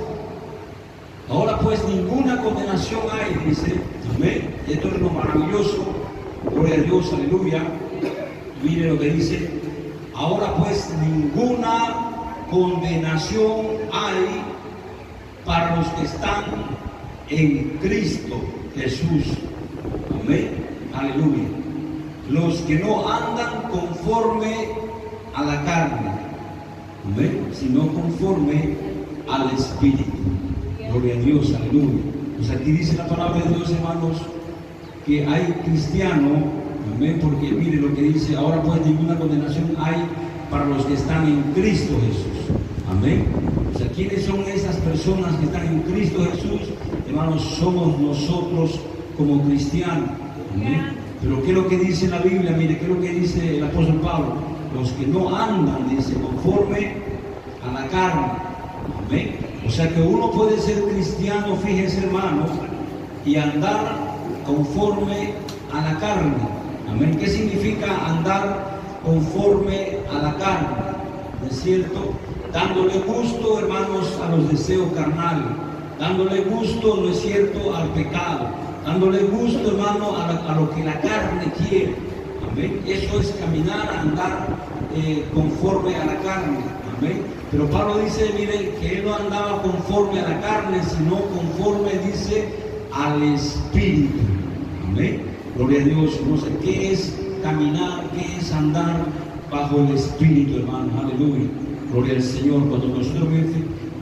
ninguna condenación hay, dice, amén. Y esto es lo maravilloso, gloria a Dios, aleluya. Miren lo que dice, ahora pues ninguna condenación hay para los que están en Cristo Jesús. Amén. Aleluya. Los que no andan conforme a la carne, amén, sino conforme al Espíritu. Gloria a Dios, aleluya. Pues aquí dice la palabra de Dios, hermanos, que hay cristianos, amén, porque mire lo que dice, ahora pues ninguna condenación hay para los que están en Cristo Jesús. Amén. O sea, ¿quiénes son esas personas que están en Cristo Jesús? Hermanos, somos nosotros como cristianos. Amén. Pero ¿qué es lo que dice la Biblia? Mire, ¿qué es lo que dice el apóstol Pablo? Los que no andan, dice, conforme a la carne. Amén. O sea que uno puede ser cristiano, fíjense, hermanos, y andar conforme a la carne. Amén. ¿Qué significa andar conforme a la carne? ¿No es cierto? Dándole gusto, hermanos, a los deseos carnales, dándole gusto, ¿no es cierto?, al pecado, dándole gusto, hermano, a lo que la carne quiere. Amén. Eso es caminar, andar conforme a la carne. Amén. Pero Pablo dice, miren, que él no andaba conforme a la carne, sino conforme, dice, al Espíritu. Amén. Gloria a Dios. No sé qué es caminar, qué es andar bajo el Espíritu, hermano. Aleluya. Gloria al Señor. Cuando nosotros,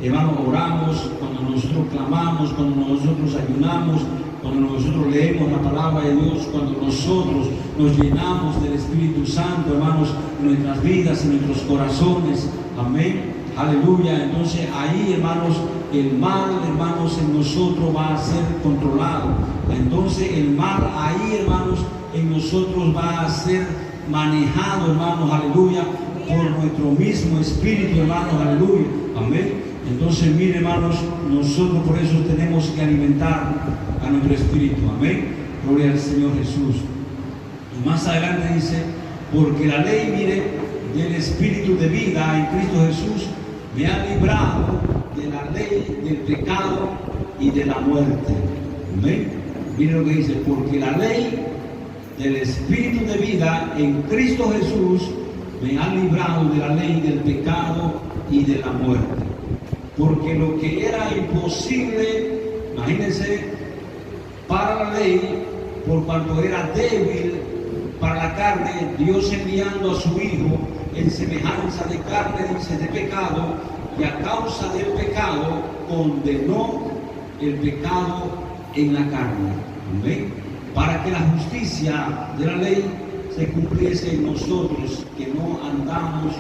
hermano, oramos, cuando nosotros clamamos, cuando nosotros ayunamos, cuando nosotros leemos la palabra de Dios, cuando nosotros nos llenamos del Espíritu Santo, hermanos, en nuestras vidas, en nuestros corazones, amén, aleluya. Entonces ahí, hermanos, el mal, hermanos, en nosotros va a ser controlado. Entonces el mal ahí, hermanos, en nosotros va a ser manejado, hermanos, aleluya, por nuestro mismo espíritu, hermanos, aleluya, amén. Entonces, mire, hermanos, nosotros por eso tenemos que alimentar a nuestro espíritu, amén, gloria al Señor Jesús. Y más adelante dice, porque la ley, mire, del espíritu de vida en Cristo Jesús me ha librado de la ley del pecado y de la muerte, amén. Mire lo que dice, porque la ley del espíritu de vida en Cristo Jesús me ha librado de la ley del pecado y de la muerte. Porque lo que era imposible, imagínense, para la ley, por cuanto era débil para la carne, Dios enviando a su Hijo en semejanza de carne, dice, de pecado, y a causa del pecado condenó el pecado en la carne. ¿Amén? Para que la justicia de la ley se cumpliese en nosotros, que no andamos,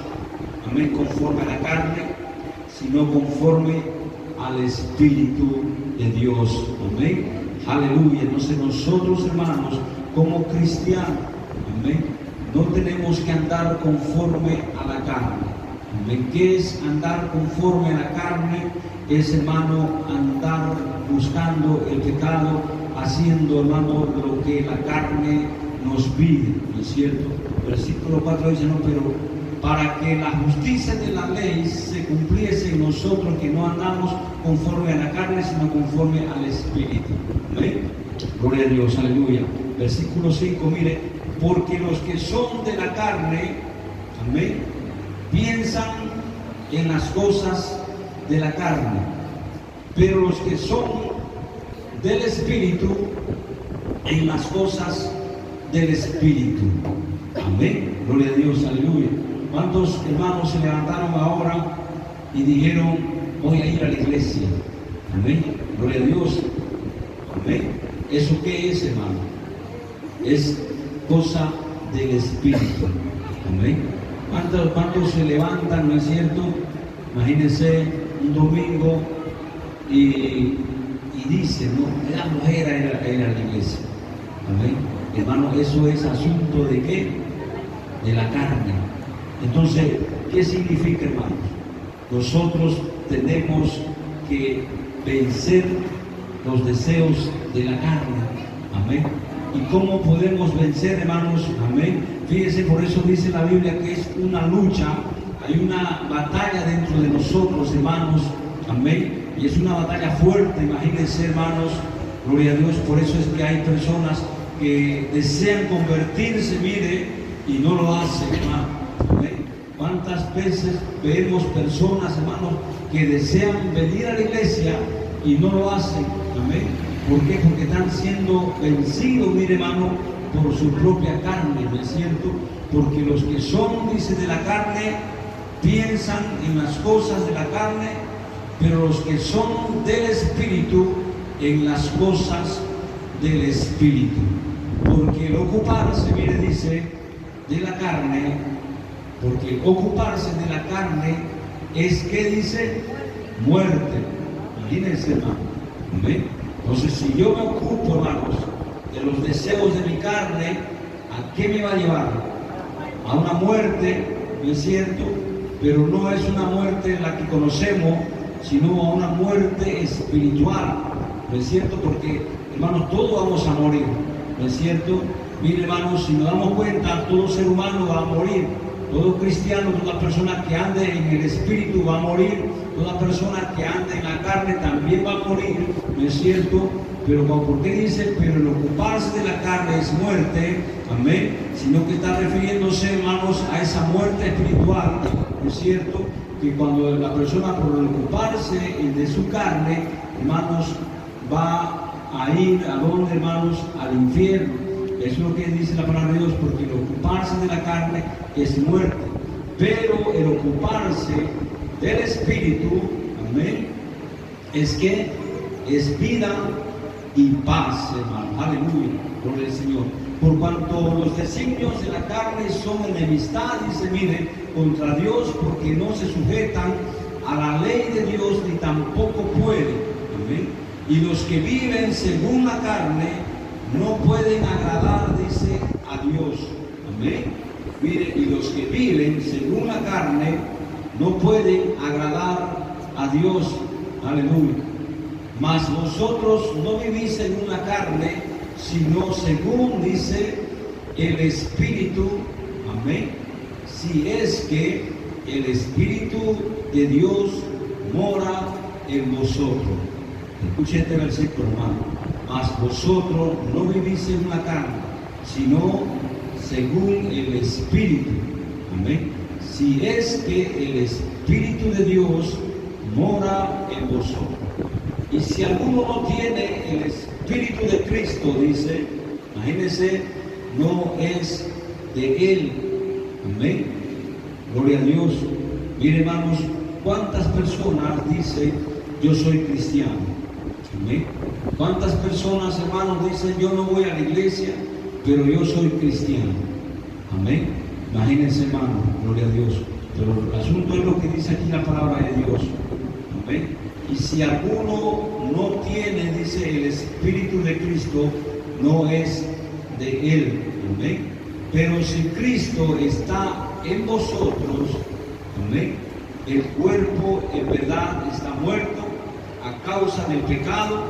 amén, conforme a la carne, sino conforme al Espíritu de Dios, amén, aleluya. Entonces nosotros, hermanos, como cristianos, amén, no tenemos que andar conforme a la carne, amén. ¿Qué es andar conforme a la carne? Es, hermano, andar buscando el pecado, haciendo, hermano, lo que la carne nos pide, ¿no es cierto? Versículo 4 dice, no, pero para que la justicia de la ley se cumpliese en nosotros, que no andamos conforme a la carne, sino conforme al Espíritu. ¿Amén? Gloria a Dios, aleluya. Versículo 5, mire, porque los que son de la carne, amén, piensan en las cosas de la carne, pero los que son del Espíritu, en las cosas del Espíritu. Amén. Gloria a Dios, aleluya. ¿Cuántos hermanos se levantaron ahora y dijeron, voy a ir a la iglesia? Amén. Gloria a Dios. Amén. ¿Eso qué es, hermano? Es cosa del Espíritu. Amén. ¿Cuántos se levantan, no es cierto? Imagínense un domingo y dicen, no, me da flojera ir a la iglesia. Amén. Hermano, eso es asunto de qué? De la carne. Entonces, ¿qué significa, hermanos? Nosotros tenemos que vencer los deseos de la carne. Amén. ¿Y cómo podemos vencer, hermanos? Amén. Fíjense, por eso dice la Biblia que es una lucha, hay una batalla dentro de nosotros, hermanos. Amén. Y es una batalla fuerte, imagínense, hermanos. Gloria a Dios. Por eso es que hay personas que desean convertirse, mire, y no lo hacen, hermano. ¿Amén? ¿Cuántas veces vemos personas, hermanos, que desean venir a la iglesia y no lo hacen? Amén. ¿Por qué? Porque están siendo vencidos, mire, hermano, por su propia carne, ¿no es cierto? Porque los que son, dice, de la carne, piensan en las cosas de la carne, pero los que son del Espíritu, en las cosas del Espíritu. Porque el ocuparse, mire, dice, de la carne, porque ocuparse de la carne es, ¿qué dice? Muerte. Imagínense, hermano. ¿Amén? Entonces, si yo me ocupo, hermanos, de los deseos de mi carne, ¿a qué me va a llevar? A una muerte, ¿no es cierto? Pero no es una muerte la que conocemos, sino a una muerte espiritual, ¿no es cierto? Porque, hermanos, todos vamos a morir, ¿no es cierto? Mire, hermanos, si nos damos cuenta, todo ser humano va a morir, todo cristiano, toda persona que ande en el Espíritu va a morir, toda persona que ande en la carne también va a morir, ¿no es cierto? Pero ¿por qué dice? Pero el ocuparse de la carne es muerte, amén, sino que está refiriéndose, hermanos, a esa muerte espiritual, ¿no es cierto? Que cuando la persona, por ocuparse de su carne, hermanos, va a ir a donde, hermanos, al infierno. Eso es lo que dice la palabra de Dios, porque el ocuparse de la carne es muerte, pero el ocuparse del Espíritu, amén, es que es vida y paz, hermano. Aleluya, gloria al Señor. Por cuanto los designios de la carne son enemistad, dice, mire, contra Dios, porque no se sujetan a la ley de Dios, ni tampoco pueden. Amén. Y los que viven según la carne no pueden agradar, dice, a Dios. Amén. Mire, y los que viven según la carne no pueden agradar a Dios. Aleluya. Mas vosotros no vivís según la carne, sino según, dice, el Espíritu. Amén. Si es que el Espíritu de Dios mora en vosotros. Escuche este versículo, hermano. Mas vosotros no vivís según la carne, sino según el Espíritu. Amén. Si es que el Espíritu de Dios mora en vosotros. Y si alguno no tiene el Espíritu de Cristo, dice, imagínense, no es de Él. Amén. Gloria a Dios. Mire, hermanos, ¿cuántas personas dicen, yo soy cristiano? Amén. ¿Cuántas personas, hermanos, dicen, yo no voy a la iglesia, pero yo soy cristiano? Amén. Imagínense, hermano, gloria a Dios. Pero el asunto es lo que dice aquí la palabra de Dios. Amén. Y si alguno no tiene, dice, el Espíritu de Cristo, no es de Él. Amén. Pero si Cristo está en vosotros, amén, el cuerpo en verdad está muerto a causa del pecado,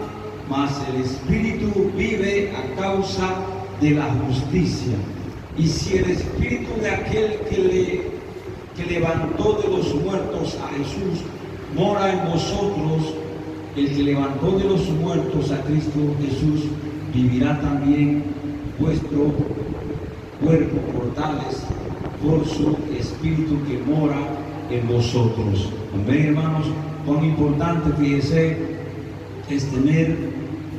mas el Espíritu vive a causa de la justicia. Y si el Espíritu de aquel que levantó de los muertos a Jesús mora en vosotros, el que levantó de los muertos a Cristo Jesús vivirá también vuestro cuerpo mortales por su Espíritu que mora en vosotros. Amén, hermanos. Cuán importante, fíjese, es tener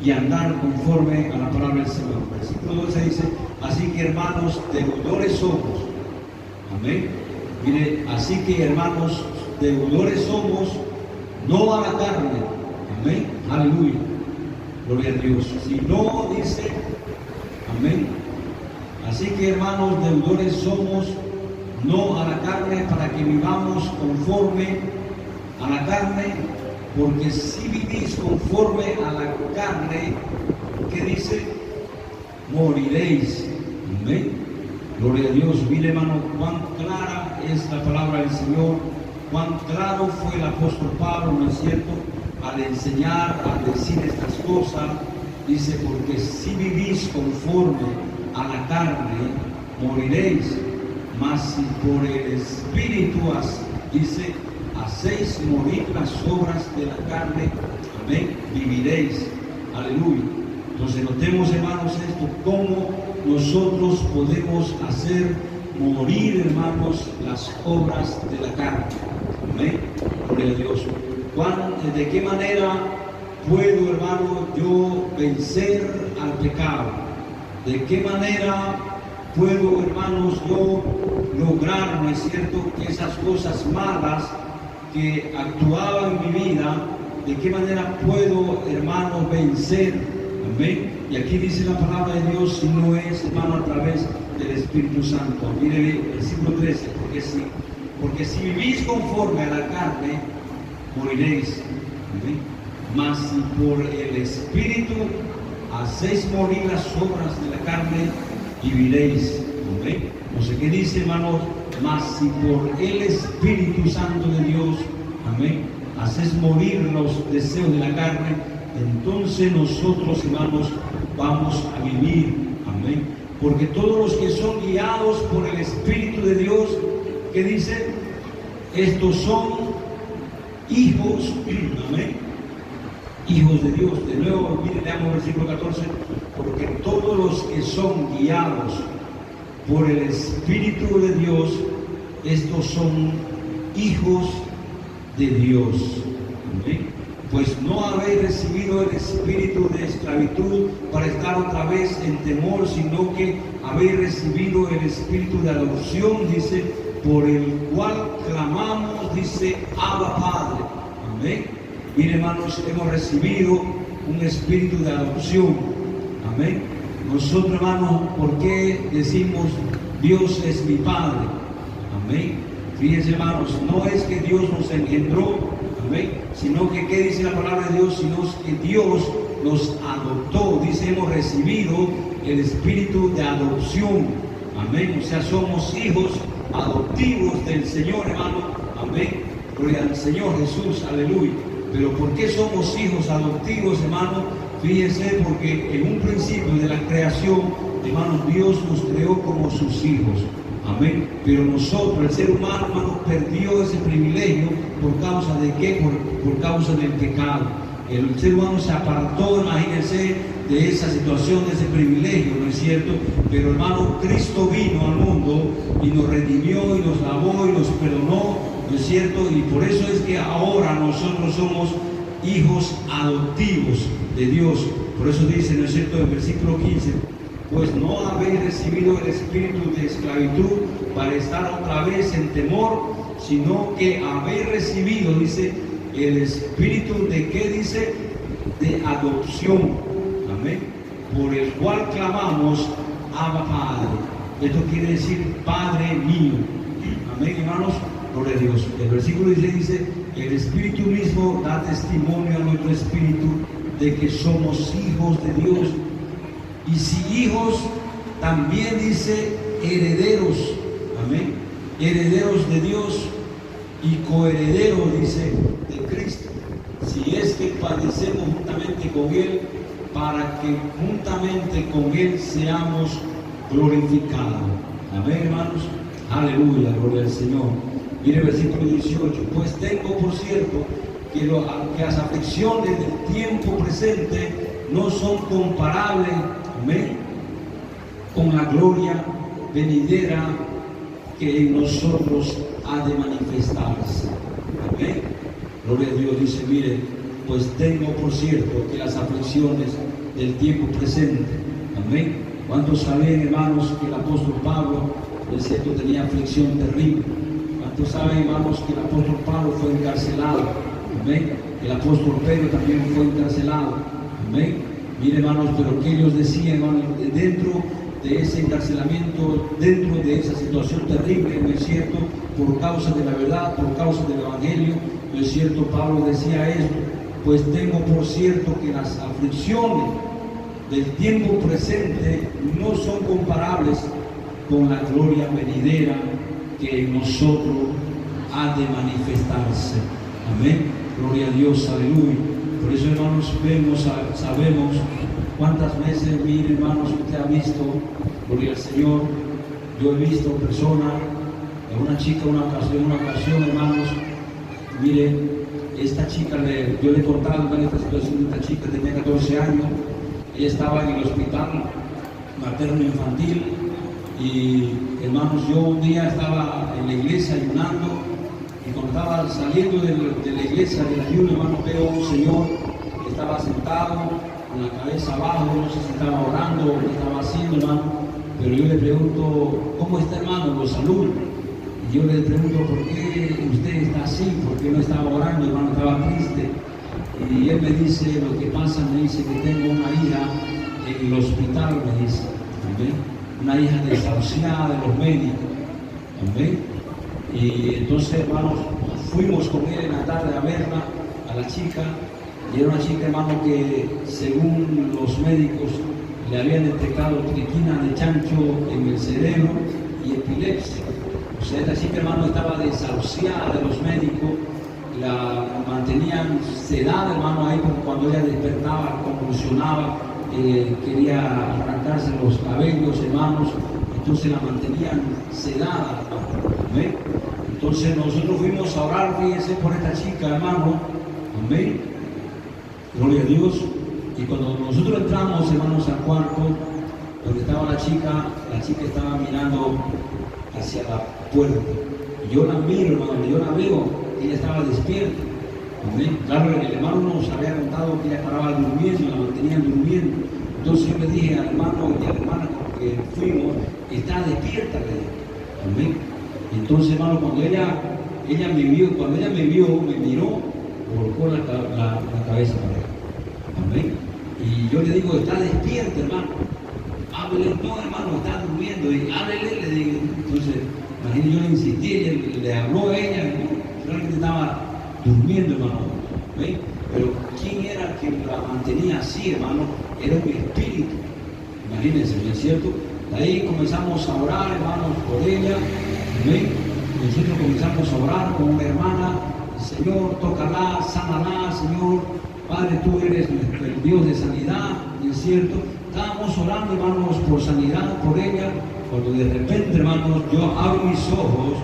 y andar conforme a la palabra del Señor. Versículo 12 dice, así que, hermanos, deudores somos. Amén. Mire, así que, hermanos, deudores somos, no a la carne. Amén. Aleluya. Gloria a Dios. Si no, dice, amén. Así que, hermanos, deudores somos, no a la carne, para que vivamos conforme a la carne, porque si vivís conforme a la carne, ¿qué dice? Moriréis. Amén. Gloria a Dios. Mire, hermano, cuán clara es la palabra del Señor, cuán claro fue el apóstol Pablo, ¿no es cierto?, al enseñar, al decir estas cosas. Dice, porque si vivís conforme a la carne, moriréis, mas si por el Espíritu, dice, hacéis morir las obras de la carne, amén, viviréis. Aleluya. Entonces notemos, hermanos, esto, cómo nosotros podemos hacer morir, hermanos, las obras de la carne. Amén. Gloria a Dios. ¿De qué manera puedo, hermano, yo vencer al pecado? ¿De qué manera puedo, hermanos, yo lograr, ¿no es cierto?, que esas cosas malas que actuaban en mi vida, de qué manera puedo, hermanos, vencer? Amén. Y aquí dice la palabra de Dios, si no es, hermano, a través del Espíritu Santo. Mire el versículo 13, porque si vivís conforme a la carne, moriréis. Amén. Mas si por el Espíritu hacéis morir las obras de la carne, viviréis. Amén. No sé qué dice, hermanos, mas si por el Espíritu Santo de Dios, amén, hacéis morir los deseos de la carne, entonces nosotros, hermanos, vamos a vivir. Amén. Porque todos los que son guiados por el Espíritu de Dios, ¿qué dice? Estos son hijos, amén, hijos de Dios. De nuevo, miren, leamos el versículo 14, porque todos los que son guiados por el Espíritu de Dios, estos son hijos de Dios. Amén. Pues no habéis recibido el espíritu de esclavitud para estar otra vez en temor, sino que habéis recibido el espíritu de adopción, dice, por el cual clamamos, dice, Abba Padre. Amén. Miren, hermanos, hemos recibido un espíritu de adopción. Amén. Nosotros, hermanos, ¿por qué decimos Dios es mi Padre? Amén. Fíjense, hermanos, no es que Dios nos engendró, amén, sino que, ¿qué dice la palabra de Dios? Sino que Dios nos adoptó. Dice, hemos recibido el espíritu de adopción. Amén. O sea, somos hijos adoptivos del Señor, hermano. Amén. Gloria al Señor Jesús. Aleluya. Pero ¿por qué somos hijos adoptivos, hermano? Fíjense, porque en un principio de la creación, hermano, Dios nos creó como sus hijos. Amén. Pero nosotros, el ser humano, hermano, perdió ese privilegio. ¿Por causa de qué? Por causa del pecado. El ser humano se apartó, imagínense, de esa situación, de ese privilegio, ¿no es cierto? Pero, hermano, Cristo vino al mundo y nos redimió y nos lavó y nos perdonó, ¿no es cierto? Y por eso es que ahora nosotros somos hijos adoptivos de Dios. Por eso dice, ¿no es cierto?, en el versículo 15, pues no habéis recibido el espíritu de esclavitud para estar otra vez en temor, sino que habéis recibido, dice, el espíritu de ¿qué dice? De adopción. Amén. Por el cual clamamos, Abba Padre. Esto quiere decir Padre mío. Amén, hermanos. Gloria a Dios. El versículo 16 dice, el Espíritu mismo da testimonio a nuestro espíritu de que somos hijos de Dios. Y si hijos, también dice herederos. Amén. Herederos de Dios y coherederos, dice, de Cristo. Si es que padecemos juntamente con Él, para que juntamente con Él seamos glorificados. Amén, hermanos. Aleluya, gloria al Señor. Mire el versículo 18. Pues tengo por cierto que las aflicciones del tiempo presente no son comparables, amén, con la gloria venidera que en nosotros ha de manifestarse. Amén. Gloria a Dios. Dice, mire, pues tengo por cierto que las aflicciones del tiempo presente, amén. ¿Cuántos saben, hermanos, que el apóstol Pablo, es cierto, tenía aflicción terrible? ¿Cuántos saben, hermanos, que el apóstol Pablo fue encarcelado? Amén. El apóstol Pedro también fue encarcelado. Amén. Mire, hermanos, pero que ellos decían, hermanos, dentro de ese encarcelamiento, dentro de esa situación terrible, ¿no es cierto?, por causa de la verdad, por causa del Evangelio, ¿no es cierto?, Pablo decía esto, pues tengo por cierto que las aflicciones del tiempo presente no son comparables con la gloria venidera que en nosotros ha de manifestarse. Amén. Gloria a Dios, aleluya. Por eso, hermanos, sabemos cuántas veces, mire, hermanos, usted ha visto, gloria al Señor, yo he visto personas, una chica, una ocasión, hermanos, mire, esta chica, yo le he contado en esta situación de esta chica, tenía 14 años, ella estaba en el hospital materno infantil y, hermanos, yo un día estaba en la iglesia ayunando y cuando estaba saliendo de la iglesia del ayuno, hermano, veo a un señor que estaba sentado con la cabeza abajo, no sé si estaba orando o qué estaba haciendo, hermano, pero yo le pregunto, ¿cómo está, hermano? Lo saludo. Y yo le pregunto, ¿por qué usted está así? ¿Por qué no estaba orando, hermano? Estaba triste. Y él me dice, lo que pasa, me dice que tengo una hija en el hospital, me dice, ¿amén? Una hija desahuciada de los médicos, ¿amén? Y entonces, hermanos, fuimos con él en la tarde a verla, a la chica, y era una chica, hermano, que según los médicos le habían detectado triquina de chancho en el cerebro y epilepsia. O sea, esta chica, hermano, estaba desahuciada de los médicos, la mantenían sedada, hermano, ahí como cuando ella despertaba, convulsionaba, quería arrancarse los cabellos, hermanos, entonces la mantenían sedada, hermano. ¿Amén? Entonces nosotros fuimos a orar, fíjense, por esta chica, hermano. Amén. Gloria a Dios. Y cuando nosotros entramos, hermanos, al cuarto donde estaba la chica estaba mirando hacia la puerta. Y yo la miro, hermano, yo la veo, ella estaba despierta. Amén. Claro, el hermano nos había contado que ella estaba durmiendo, la mantenían durmiendo. Entonces yo le dije al hermano y a la hermana que fuimos, está despierta, le dije. Amén. Entonces, hermano, cuando ella me vio, me miró, colocó la cabeza para ella. Amén. Y yo le digo, está despierto, hermano. Háblele, no, hermano, está durmiendo. Y háblele, le digo. Entonces, imagínate, yo le insistí, le habló a ella, y realmente estaba durmiendo, hermano. ¿Ve? Pero ¿quién era que la mantenía así, hermano? Era un espíritu. Imagínense, ¿no es cierto? De ahí comenzamos a orar, hermanos, por ella. ¿Ve? Nosotros comenzamos a orar con una hermana. Señor, tócala, sánala, Señor. Padre, tú eres el Dios de sanidad, ¿no es cierto? Estábamos orando, hermanos, por sanidad, por ella, cuando de repente, hermanos, yo abro mis ojos,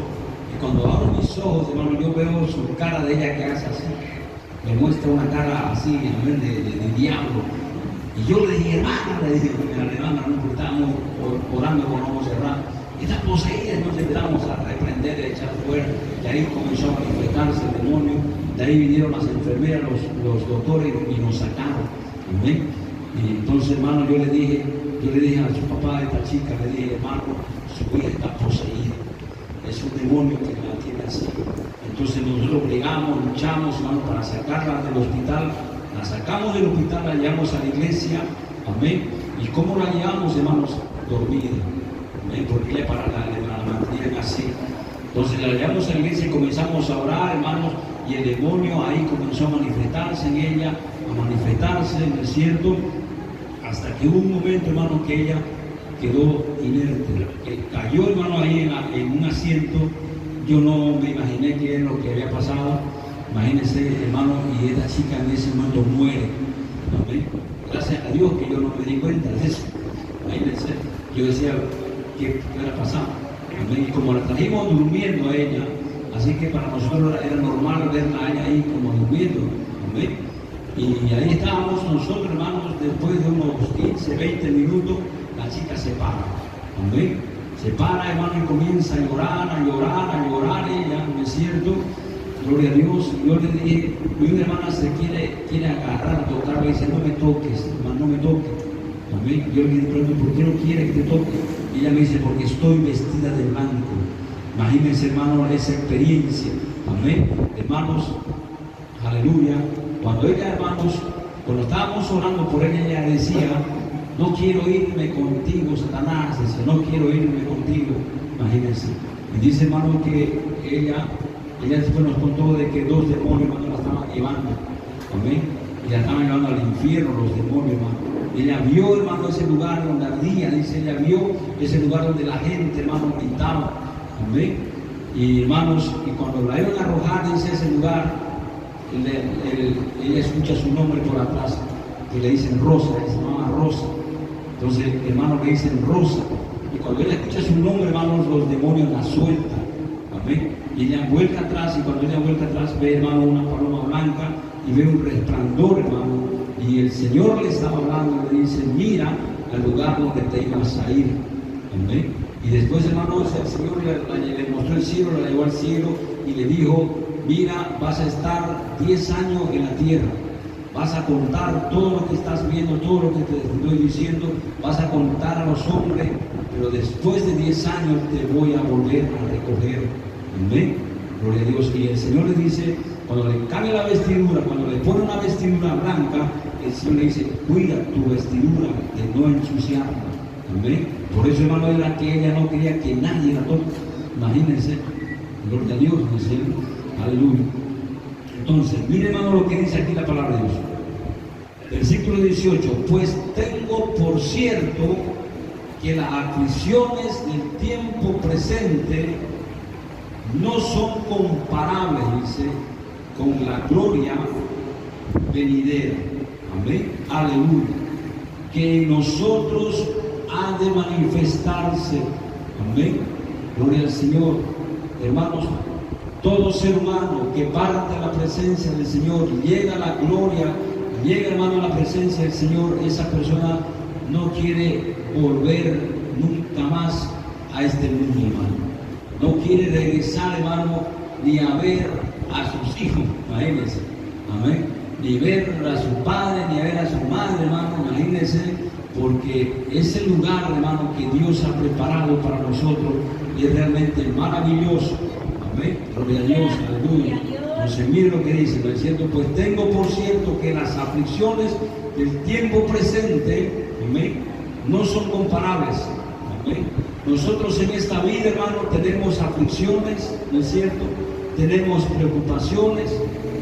y cuando abro mis ojos, hermanos, yo veo su cara de ella que hace así. Me muestra una cara así, de diablo. Y yo le dije, hermana, le dije, hermana, no, porque estábamos orando con ojos cerrados. Está poseída, entonces empezamos a reprender, a echar fuera, y ahí comenzó a manifestarse el demonio. De ahí vinieron las enfermeras, los doctores, y nos sacaron. ¿Amén? Y entonces, hermano, yo le dije a su papá de esta chica, le dije, hermano, su hija está poseída. Es un demonio que la tiene así. Entonces nosotros plegamos, luchamos, hermano, para sacarla del hospital. La sacamos del hospital, la llevamos a la iglesia. Amén. ¿Y cómo la llevamos, hermanos? Dormida. Amén. Porque la mantenían así. Entonces la llevamos a la iglesia y comenzamos a orar, hermanos. Y el demonio ahí comenzó a manifestarse en ella, a manifestarse, ¿no es cierto? Hasta que hubo un momento, hermano, que ella quedó inerte, que cayó, hermano, ahí en un asiento. Yo no me imaginé qué es lo que había pasado. Imagínense, hermano, y esta chica en ese momento muere. ¿Amén? Gracias a Dios que yo no me di cuenta de eso. Imagínense, yo decía, ¿qué había pasado? ¿Amén? Y como la trajimos durmiendo a ella, así que para nosotros era normal verla a ella ahí como durmiendo. ¿Amén? Y ahí estábamos nosotros, hermanos, después de unos 15, 20 minutos, la chica se para. ¿Amén? Se para, hermano, y comienza a llorar, a llorar, a llorar ella, ¿no es cierto? Gloria a Dios. Yo le dije, y una hermana se quiere agarrar, tocarla, y dice, no me toques, hermano, no me toques. ¿Amén? Yo le dije, ¿por qué no quiere que te toque? Y ella me dice, porque estoy vestida de blanco. Imagínense, hermano, esa experiencia. Amén. Hermanos, aleluya. Cuando ella, hermanos, cuando estábamos orando por ella, ella decía, no quiero irme contigo, Satanás. Dice, no quiero irme contigo. Imagínense. Y dice, hermano, que ella después nos contó de que 2 demonios, hermano, la estaban llevando. Amén. Y la estaban llevando al infierno, los demonios, hermano. Ella vio, hermano, ese lugar donde ardía. Dice, ella vio ese lugar donde la gente, hermano, gritaba. Amén. Y hermanos, y cuando la iban a arrojar, dice, ese lugar, ella escucha su nombre por atrás, que le dicen Rosa, se llamaba Rosa. Entonces, hermano, le dicen Rosa. Y cuando ella escucha su nombre, hermanos, los demonios la sueltan. Amén. Y ella vuelca atrás, y cuando ella vuelca atrás, ve, hermano, una paloma blanca, y ve un resplandor, hermano. Y el Señor le estaba hablando, le dice, mira al lugar donde te ibas a ir. Amén. Y después, hermanos, el Señor le mostró el cielo, la llevó al cielo y le dijo, mira, vas a estar 10 años en la tierra, vas a contar todo lo que estás viendo, todo lo que te estoy diciendo, vas a contar a los hombres, pero después de 10 años te voy a volver a recoger. Amén. Gloria a Dios. Y el Señor le dice, cuando le cambia la vestidura, cuando le pone una vestidura blanca, el Señor le dice, cuida tu vestidura de no ensuciarla. Amén. Por eso, hermano, era que ella no quería que nadie la toque. Imagínense. Gloria a Dios, ¿no es cierto? Aleluya. Entonces, mire, hermano, lo que dice aquí la palabra de Dios. Versículo 18. Pues tengo por cierto que las aflicciones del tiempo presente no son comparables, dice, con la gloria venidera. Amén. Aleluya. Que en nosotros ha de manifestarse. Amén. Gloria al Señor. Hermanos, todo ser humano que parte a la presencia del Señor, llega a la gloria, llega, hermano, a la presencia del Señor, esa persona no quiere volver nunca más a este mundo, hermano. No quiere regresar, hermano, ni a ver a sus hijos, imagínense. Amén. Ni ver a su padre, ni a ver a su madre, hermano, imagínense, porque ese lugar, hermano, que Dios ha preparado para nosotros es realmente maravilloso. Amén. Gloria a Dios, aleluya. Entonces mire lo que dice, ¿no es cierto? Pues tengo por cierto que las aflicciones del tiempo presente, amén, no son comparables. Amén. Nosotros en esta vida, hermano, tenemos aflicciones, ¿no es cierto? Tenemos preocupaciones,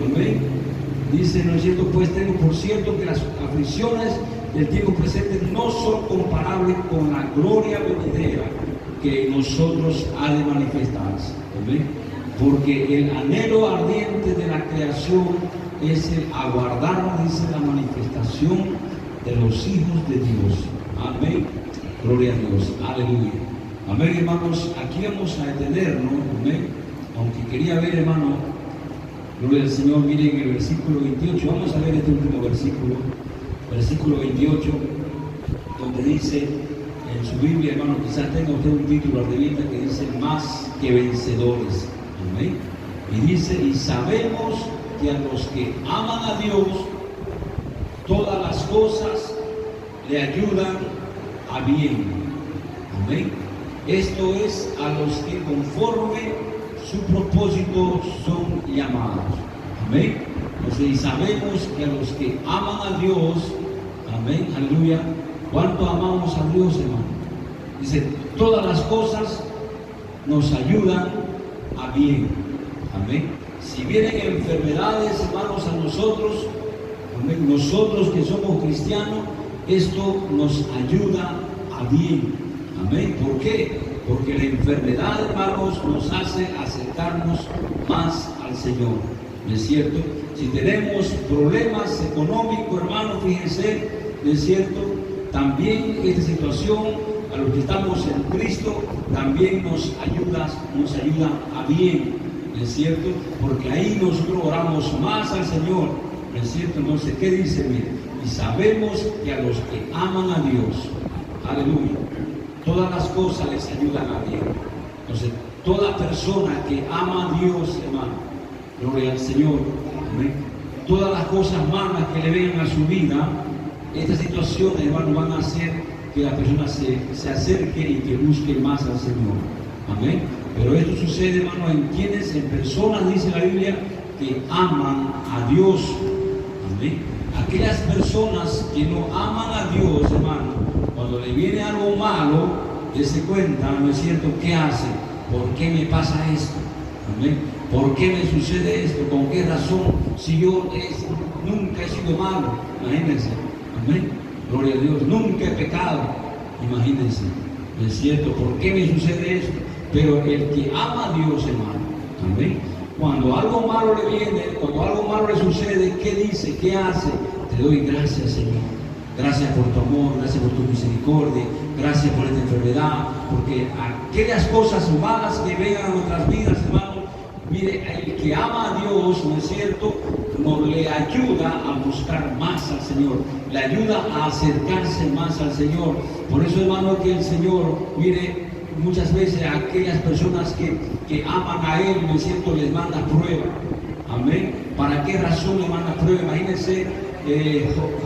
amén. Dice, ¿no es cierto? Pues tengo por cierto que las aflicciones del tiempo presente no son comparables con la gloria venidera que en nosotros ha de manifestarse. Amén. Porque el anhelo ardiente de la creación es el aguardar, dice, la manifestación de los hijos de Dios. Amén. Gloria a Dios. Aleluya. Amén, hermanos. Aquí vamos a detenernos. Amén. Aunque quería ver, hermano, gloria al Señor, miren el versículo 28. Vamos a ver este último versículo. Versículo 28, donde dice en su Biblia, hermano, quizás tenga usted un título arribita que dice más que vencedores. Amén. Y dice, y sabemos que a los que aman a Dios, todas las cosas le ayudan a bien. Amén. Esto es a los que conforme su propósito son llamados. Amén. Entonces, y sabemos que a los que aman a Dios, amén, aleluya, ¿cuánto amamos a Dios, hermano? Dice, todas las cosas nos ayudan a bien. Amén. Si vienen enfermedades, hermanos, a nosotros, amén, nosotros que somos cristianos, esto nos ayuda a bien. Amén. ¿Por qué? Porque la enfermedad, hermanos, nos hace acercarnos más al Señor. ¿No es cierto? Si tenemos problemas económicos, hermanos, fíjense, ¿no es cierto? También esta situación, a los que estamos en Cristo, también nos ayuda a bien, ¿no es cierto? Porque ahí nosotros oramos más al Señor, ¿no es cierto? Entonces, ¿qué dice? Mire, y sabemos que a los que aman a Dios, aleluya, todas las cosas les ayudan a bien. Entonces, toda persona que ama a Dios, hermano, gloria al Señor, amén, todas las cosas malas que le vengan a su vida, estas situaciones, hermano, van a hacer que la persona se acerque y que busque más al Señor. Amén. Pero esto sucede, hermano, en quienes, en personas, dice la Biblia, que aman a Dios. Amén. Aquellas personas que no aman a Dios, hermano, cuando le viene algo malo, se cuenta, ¿no es cierto?, ¿qué hace? ¿Por qué me pasa esto? Amén. ¿Por qué me sucede esto? ¿Con qué razón? Si yo nunca he sido malo, imagínense. Amén. Gloria a Dios. Nunca he pecado, imagínense. ¿No es cierto? ¿Por qué me sucede esto? Pero el que ama a Dios, hermano, amén, cuando algo malo le viene, cuando algo malo le sucede, ¿qué dice? ¿Qué hace? Te doy gracias, Señor. Gracias por tu amor, gracias por tu misericordia, gracias por esta enfermedad, porque aquellas cosas malas que vengan a nuestras vidas, hermano, mire, el que ama a Dios, ¿no es cierto?, nos le ayuda a buscar más al Señor, le ayuda a acercarse más al Señor. Por eso, hermano, que el Señor, mire, muchas veces a aquellas personas que aman a Él, ¿no es cierto?, les manda prueba. Amén. ¿Para qué razón le manda prueba? Imagínense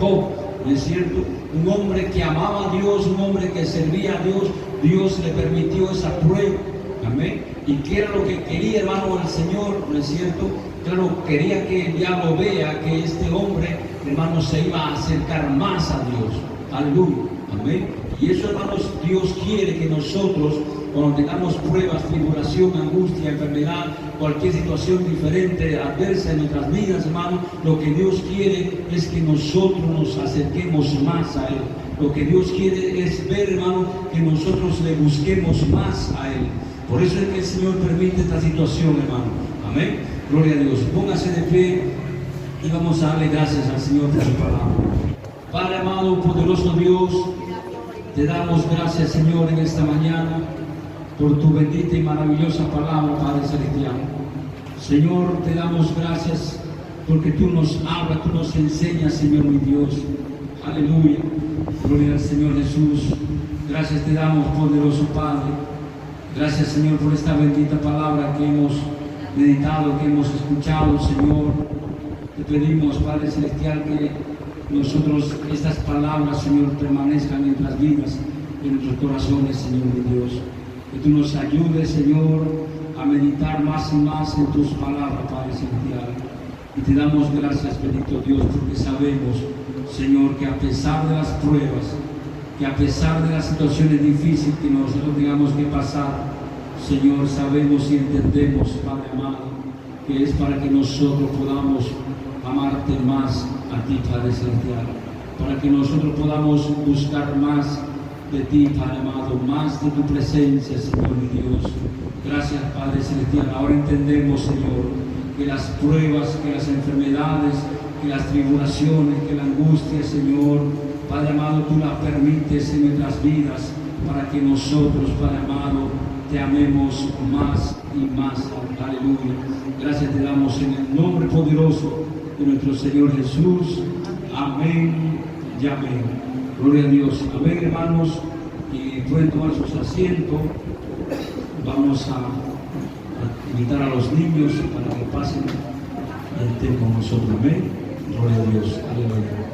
Job, ¿no es cierto? Un hombre que amaba a Dios, un hombre que servía a Dios, Dios le permitió esa prueba. Amén. ¿Y qué era lo que quería, hermano, el Señor? ¿No es cierto? Claro, quería que el diablo vea que este hombre, hermano, se iba a acercar más a Dios. Aleluya. Amén. Y eso, hermanos, Dios quiere que nosotros, cuando tengamos pruebas, tribulación, angustia, enfermedad, cualquier situación diferente, adversa en nuestras vidas, hermano, lo que Dios quiere es que nosotros nos acerquemos más a Él. Lo que Dios quiere es ver, hermano, que nosotros le busquemos más a Él. Por eso es que el Señor permite esta situación, hermano. Amén. Gloria a Dios. Póngase de pie y vamos a darle gracias al Señor por su palabra. Padre amado, poderoso Dios, te damos gracias, Señor, en esta mañana por tu bendita y maravillosa palabra, Padre Celestial. Señor, te damos gracias porque tú nos hablas, tú nos enseñas, Señor mi Dios. Aleluya. Gloria al Señor Jesús. Gracias te damos, poderoso Padre. Gracias, Señor, por esta bendita palabra que hemos meditado, que hemos escuchado, Señor. Te pedimos, Padre Celestial, que nosotros, estas palabras, Señor, permanezcan en nuestras vidas, en nuestros corazones, Señor mi Dios. Que tú nos ayudes, Señor, a meditar más y más en tus palabras, Padre Celestial. Y te damos gracias, bendito Dios, porque sabemos, Señor, que a pesar de las pruebas, que a pesar de las situaciones difíciles que nosotros tengamos que pasar, Señor, sabemos y entendemos, Padre amado, que es para que nosotros podamos amarte más a ti, Padre Celestial, para que nosotros podamos buscar más de ti, Padre amado, más de tu presencia, Señor mi Dios. Gracias, Padre Celestial. Ahora entendemos, Señor, que las pruebas, que las enfermedades, que las tribulaciones, que la angustia, Señor, Padre amado, tú la permites en nuestras vidas para que nosotros, Padre amado, te amemos más y más. Aleluya. Gracias te damos en el nombre poderoso de nuestro Señor Jesús. Amén y amén. Gloria a Dios. Amén, hermanos. Y pueden tomar sus asientos. Vamos a invitar a los niños para que pasen y estén con nosotros. Amén. Gloria a Dios. Aleluya.